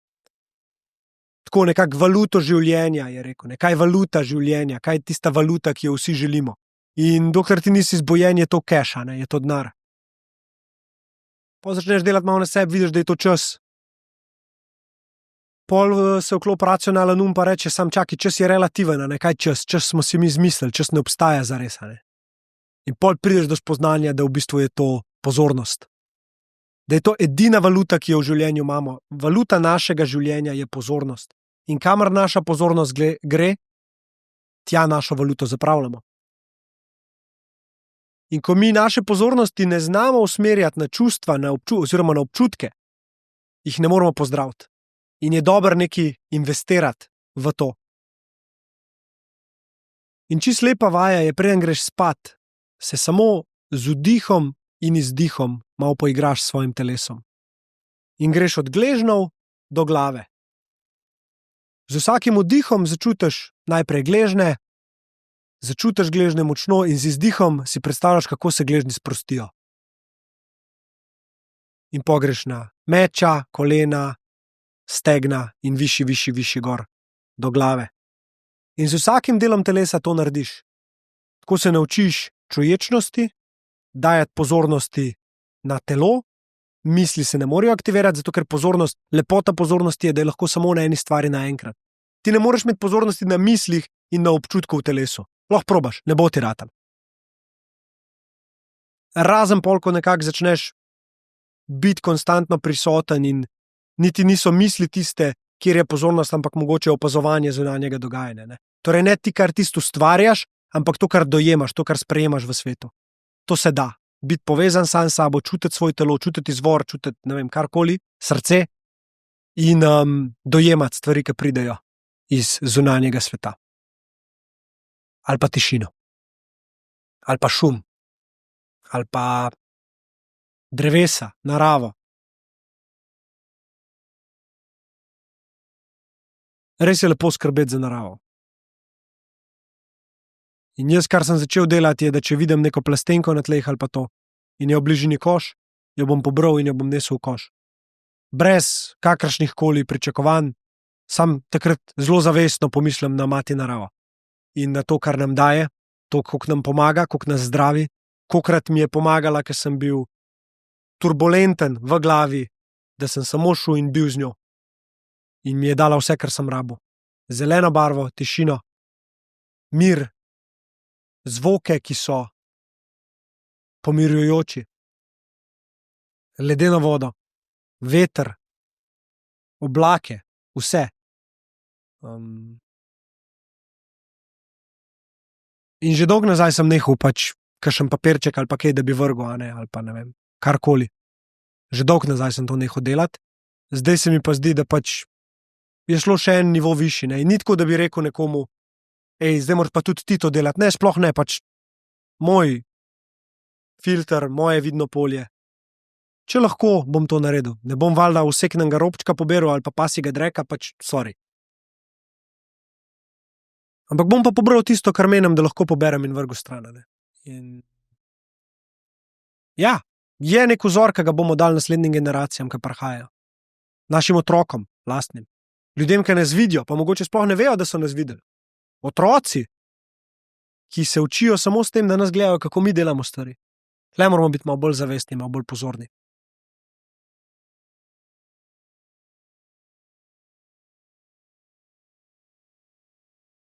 tako nekako valuto življenja je rekel, kaj je valuta življenja, kaj je tista valuta, ki jo vsi želimo. In dokler ti nisi zbojen, je to keša, je to denar. Pol začneš delati malo na sebi, vidiš, da je to čas. Pol se vklop racionalen pa reče, sam čakaj, čas je relativen, kaj čas? Čas smo si mi izmislili, čas ne obstaja zares. In pol prideš do spoznanja, da v bistvu je to pozornost. Da je to edina valuta, ki jo v življenju imamo. Valuta našega življenja je pozornost. In kamor naša pozornost gre, tja našo valuto zapravljamo. In ko mi naše pozornosti ne znamo usmerjati na čustva, oziroma na občutke, jih ne moramo pozdraviti. In je dobro nekaj investirati v to. In čisto lepa vaja je, preden greš spat, se samo z vdihom in izdihom malo poigraš s svojim telesom. In greš od gležnjev do glave. Z vsakim vdihom začutiš najprej gležnje, začutiš gležnje močno in z izdihom si predstavljaš, kako se gležnji sprostijo. In pogreš na meča, kolena, stegna in višji gor, do glave. In z vsakim delom telesa to narediš. Tako se naučiš čuječnosti, dajati pozornosti na telo, misli se ne morejo aktivirati, zato ker lepota pozornosti je, da je lahko samo na eni stvari naenkrat. Ti ne moreš imeti pozornosti na mislih in na občutku v telesu. Lahko probaš, ne bo ti ratal. Razen pol, ko nekako začneš biti konstantno prisoten in niti niso misli tiste, kjer je pozornost, ampak mogoče opazovanje zunanjega dogajanja. Ne? Torej ne ti, kar tisto ustvarjaš, ampak to, kar dojemaš, to, kar sprejemaš v svetu. To se da. Biti povezan sam s sabo, čutiti svoje telo, čutiti izvor, čutiti ne vem, karkoli, srce in dojemati stvari, ki pridejo iz zunanjega sveta. Ali pa tišino. Ali pa šum. Ali pa drevesa, naravo. Res je lepo skrbeti za naravo. In jaz, kar sem začel delati, je, da če vidim neko plastenko na tleh ali pa to in je v bližini koš, jo bom pobral in jo bom nesel v koš. Brez kakršnih koli pričakovanj, sam takrat zelo zavestno pomislim na mati naravo. In na to, kar nam daje, to, koliko nam pomaga, koliko nas zdravi, kolikrat mi je pomagala, ker sem bil turbulenten v glavi, da sem samo šel in bil z njo. In mi je dala vse, kar sem rabil. Zeleno barvo, tišino, mir, zvoke, ki so pomirjujoči, ledeno vodo, veter, oblake, vse. In že dolgo nazaj sem nehal pač kakšen papirček ali pa kaj, da bi vrgel, ali pa ne vem, karkoli. Že dolgo nazaj sem to nehal delati, zdaj se mi pa zdi, da pač je šlo še en nivo višji. In ni tako, da bi rekel nekomu, zdaj moraš pa tudi ti to delati. Ne, sploh ne, pač moj filter, moje vidno polje. Če lahko, bom to naredil. Ne bom valjda vseknega robčka poberal ali pa pasjega dreka, pač sorry. Ampak bom pa pobral tisto, kar menim, da lahko poberem in vrgu stran. In ja, je nek vzor, ki ga bomo dali naslednjim generacijam, ki prihajajo. Našim otrokom, lastnim. Ljudem, ki nas vidijo, pa mogoče sploh ne vejo, da so nas videli. Otroci, ki se učijo samo s tem, da nas gledajo, kako mi delamo stvari. Tle moramo biti malo bolj zavestni, malo bolj pozorni.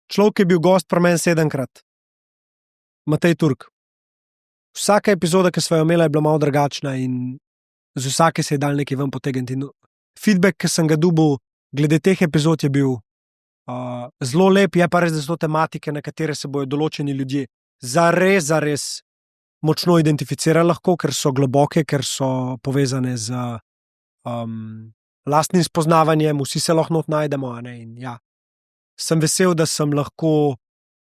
Človek je bil gost pri meni 7-krat. Matej Turk. Vsaka epizoda, ki sva jo imela, je bila malo drugačna in z vsake se je dal nekaj ven potegniti. In feedback, ki sem ga dobil glede teh epizod, je bil zelo lep, je pa res, da so to tematike, na katere se bojo določeni ljudje zares močno identificirali lahko, ker so globoke, ker so povezane z lastnim spoznavanjem, vsi se lahko not najdemo. In ja, sem vesel, da sem lahko,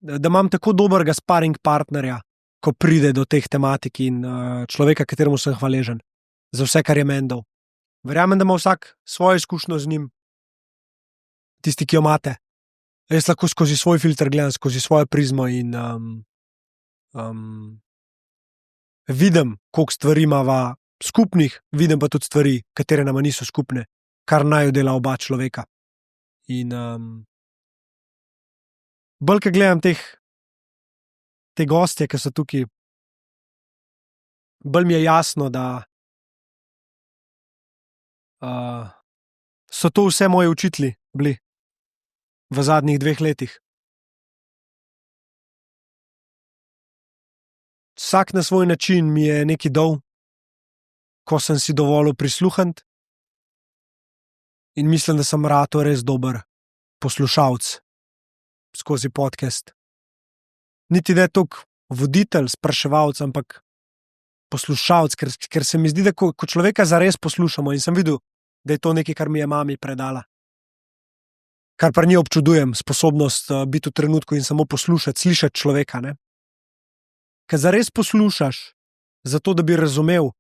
da imam tako dobrega sparring partnerja, ko pride do teh tematik in človeka, kateremu sem hvaležen za vse, kar je meni dal. Verjamem, da ima vsak svojo izkušnjo z njim, tisti, ki jo imate. Jaz lahko skozi svoj filter gledam, skozi svojo prizmo in vidim, koliko stvari imava skupnih, vidim pa tudi stvari, katere nama niso skupne, kar naju dela oba človeka. In bolj, ko gledam te gostje, ki so tukaj, bolj mi je jasno, da so to vse moji učitelji bili v zadnjih 2 letih. Vsak na svoj način mi je nekaj dal, ko sem si dovolil prisluhniti, in mislim, da sem ratal res dober poslušalec skozi podcast. Niti ne toliko voditelj, spraševalec, ampak poslušalec, ker se mi zdi, da ko človeka zares poslušamo, in sem videl, da je to nekaj, kar mi je mami predala. Kar pa ni občudujem, sposobnost biti v trenutku in samo poslušati, slišati človeka. Ne? Ker zares poslušaš, zato da bi razumel,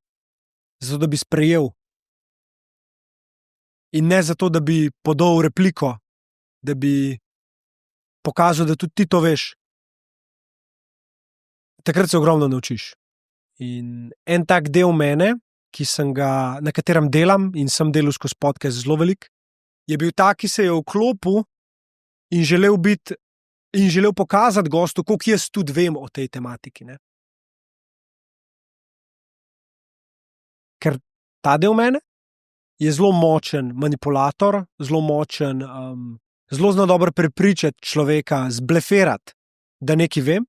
zato da bi sprejel, in ne zato, da bi podal repliko, da bi pokazal, da tudi ti to veš. Takrat se ogromno naučiš. In en tak del mene, na katerem delam in sem delal skozi podcast zelo velik, je bil tak, ki se je vklopil in želel pokazati gostu, koliko jaz tudi vem o tej tematiki. Ne? Ker ta del mene je zelo močen manipulator, zelo močen, zelo zna dobro prepričati človeka, zblefirati, da nekaj vem,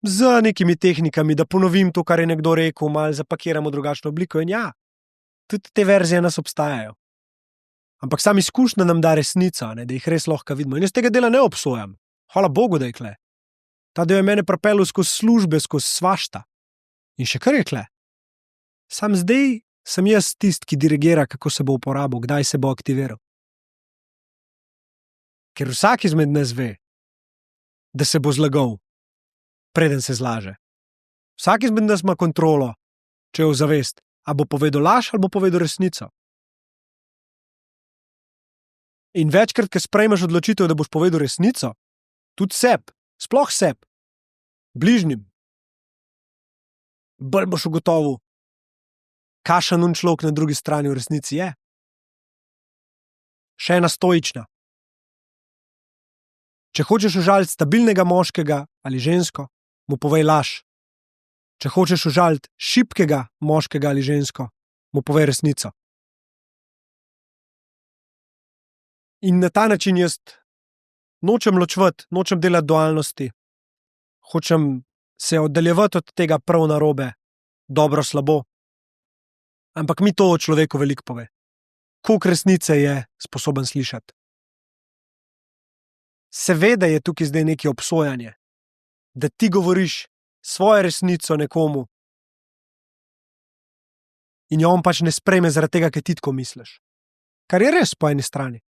z nekimi tehnikami, da ponovim to, kar je nekdo rekel, malo zapakiramo drugačno obliko. In ja, tudi te verzije nas obstajajo. Ampak sam izkušnja nam da resnico, ne, da jih res lahko vidimo. In jaz tega dela ne obsojam. Hvala Bogu, da je kle. Ta del je mene pripeljal skozi službe, skozi svašta. In še kar je kle. Sam zdaj sem jaz tisti, ki dirigira, kako se bo uporabil, kdaj se bo aktiviral. Ker vsak izmed nas ve, da se bo zlagal, preden se zlaže. Vsak izmed nas ima kontrolo, če jo zavest, a bo povedal laž ali bo povedal resnico. In večkrat, ko sprejmeš odločitev, da boš povedal resnico, tudi sebi, sploh sebi, bližnjim, bolj boš ugotovil, kakšen človek na drugi strani v resnici je. Še ena stoična. Če hočeš užaliti stabilnega moškega ali žensko, mu povej laž. Če hočeš užaliti šibkega moškega ali žensko, mu povej resnico. In na ta način jaz nočem ločevati, nočem delati dualnosti, hočem se oddaljevati od tega prav narobe, dobro, slabo. Ampak mi to o človeku veliko pove. Koliko resnice je sposoben slišati. Seveda je tukaj zdaj neki obsojanje, da ti govoriš svojo resnico nekomu in jo on pač ne sprejme zaradi tega, ker ti tako misliš. Kar je res po eni strani.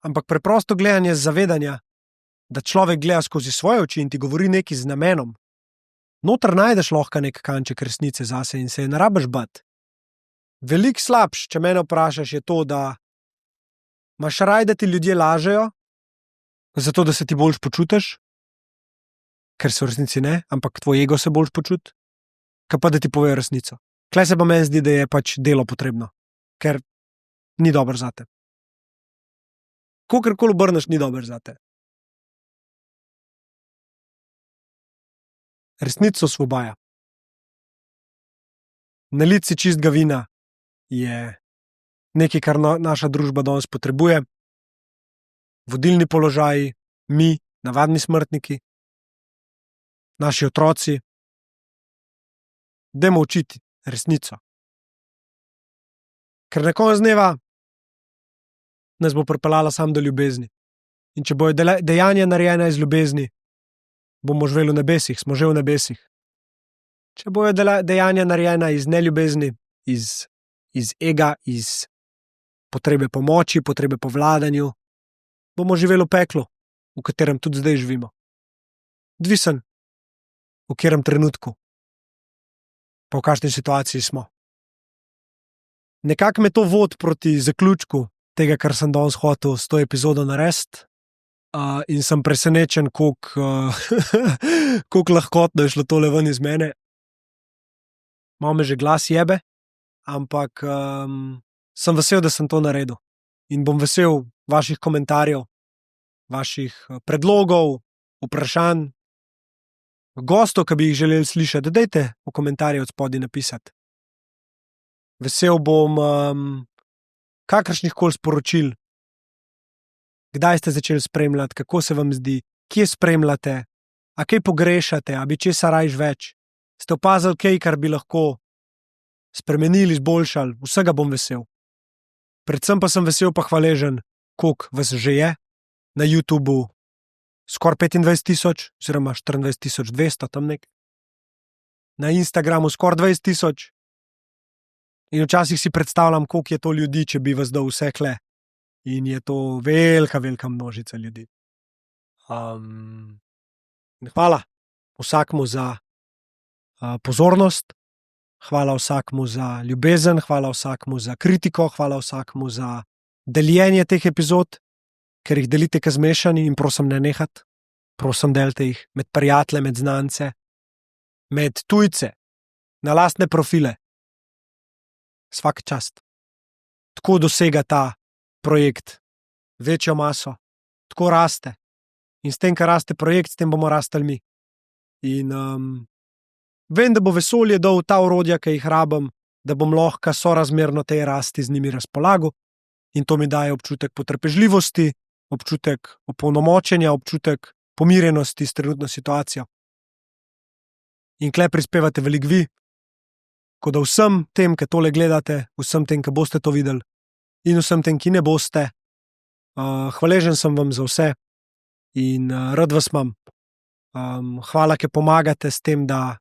Ampak preprosto gledanje z zavedanja, da človek gleda skozi svoje oči in ti govori nekaj z namenom, noter najdeš lahko nek kanček resnice zase in se je ne rabiš bati. Veliko slabš, če mene vprašaš, je to, da imaš raj, da ti ljudje lažejo, zato da se ti boljš počutiš, ker se v resnici ne, ampak tvoj ego se boljš počuti. kot pa da ti povejo resnico. Klej se pa meni zdi, da je pač delo potrebno, ker ni dobro zate. Kakorkoli obrneš, ni dobro zate. Resnico osvobaja. Nalit si čistega vina je nekaj, kar naša družba danes potrebuje. Vodilni položaji, mi, navadni smrtniki, naši otroci. Dajmo učiti resnico. Ker na koncu dneva nas bo pripeljala samo do ljubezni. In če bojo dejanja narejena iz ljubezni, bomo živeli v nebesih, smo že v nebesih. Če bojo dejanja narejena iz neljubezni, iz ega, iz potrebe po moči, potrebe po vladanju, bomo živeli v peklu, v katerem tudi zdaj živimo. Odvisen, v katerem trenutku, pa v kakšni situaciji smo. Nekako me to vodi proti zaključku tega, kar sem danes hotel s to epizodo narediti. In sem presenečen, koliko lahkotno je šlo tole ven iz mene. Malo me že glas jebe, ampak sem vesel, da sem to naredil. In bom vesel vaših komentarjev, vaših predlogov, vprašanj, gostov, ki bi jih želeli slišati. Dajte v komentarje od spodaj napisati. Vesel bom kakršnihkoli sporočil, kdaj ste začeli spremljati, kako se vam zdi, kje spremljate, a kaj pogrešate, a bi česa rajš več. Ste opazili kaj, kar bi lahko spremenili, izboljšali, vsega bom vesel. Predvsem pa sem vesel pa hvaležen, koliko vas že je na YouTubu, skoraj 25,000 oziroma 24,200 tam nek. Na Instagramu skoraj 20,000. In včasih si predstavljam, koliko je to ljudi, če bi vas dal vse kle. In je to velika, velika množica ljudi. Hvala vsakmu za pozornost, hvala vsakmu za ljubezen, hvala vsakmu za kritiko, hvala vsakmu za deljenje teh epizod, ker jih delite kot zmešani in prosim ne nehati. Prosim, delite jih med prijatelje, med znance, med tujce, na lastne profile. Svaka čast. Tako dosega ta projekt večjo maso, tako raste. In s tem, kar raste projekt, s tem bomo rastali mi. In vem, da bo vesolje dal ta orodja, ki jih rabim, da bom lahko sorazmerno tej rasti z njimi razpolagal. In to mi daje občutek potrpežljivosti, občutek opolnomočenja, občutek pomirjenosti s trenutno situacijo. In kle prispevate veliko vi, tako da vsem tem, ki tole gledate, vsem tem, ki boste to videli, in vsem tem, ki ne boste, hvaležen sem vam za vse in rad vas imam. Hvala, ker pomagate s tem, da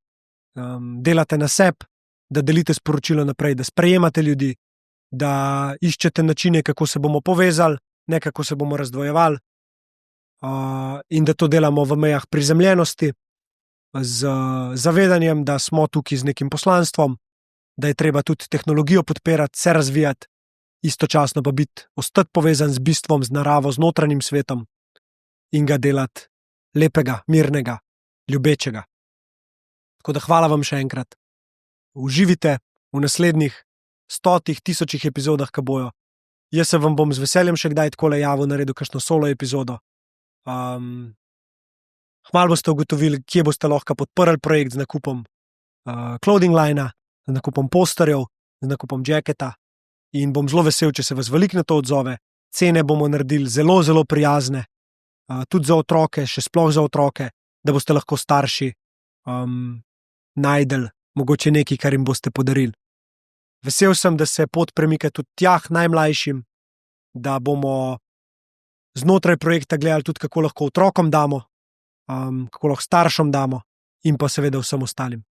delate na sebi, da delite sporočilo naprej, da sprejemate ljudi, da iščete načine, kako se bomo povezali, ne kako se bomo razdvojevali, in da to delamo v mejah prizemljenosti, z zavedanjem, da smo tukaj z nekim poslanstvom, da je treba tudi tehnologijo podpirati, se razvijati, istočasno pa ostati povezan z bistvom, z naravo, z notranjim svetom in ga delati lepega, mirnega, ljubečega. Tako da hvala vam še enkrat. Uživite v naslednjih 100,000 epizodah, ki bojo. Jaz se vam bom z veseljem še kdaj takole javil, naredil kakšno solo epizodo. Hmalo boste ugotovili, kje boste lahko podprli projekt z nakupom clothing linea, z nakupom posterjev, z nakupom jacketa in bom zelo vesel, če se vas veliko na to odzove. Cene bomo naredili zelo, zelo prijazne, tudi za otroke, še sploh za otroke, da boste lahko starši najdeli mogoče nekaj, kar jim boste podarili. Vesel sem, da se pot premika tudi tja k najmlajšim, da bomo znotraj projekta gledali tudi, kako lahko otrokom damo, kako lahko staršem damo in pa seveda vsem ostalim.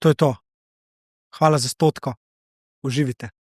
To je to. Hvala za 100. Uživite.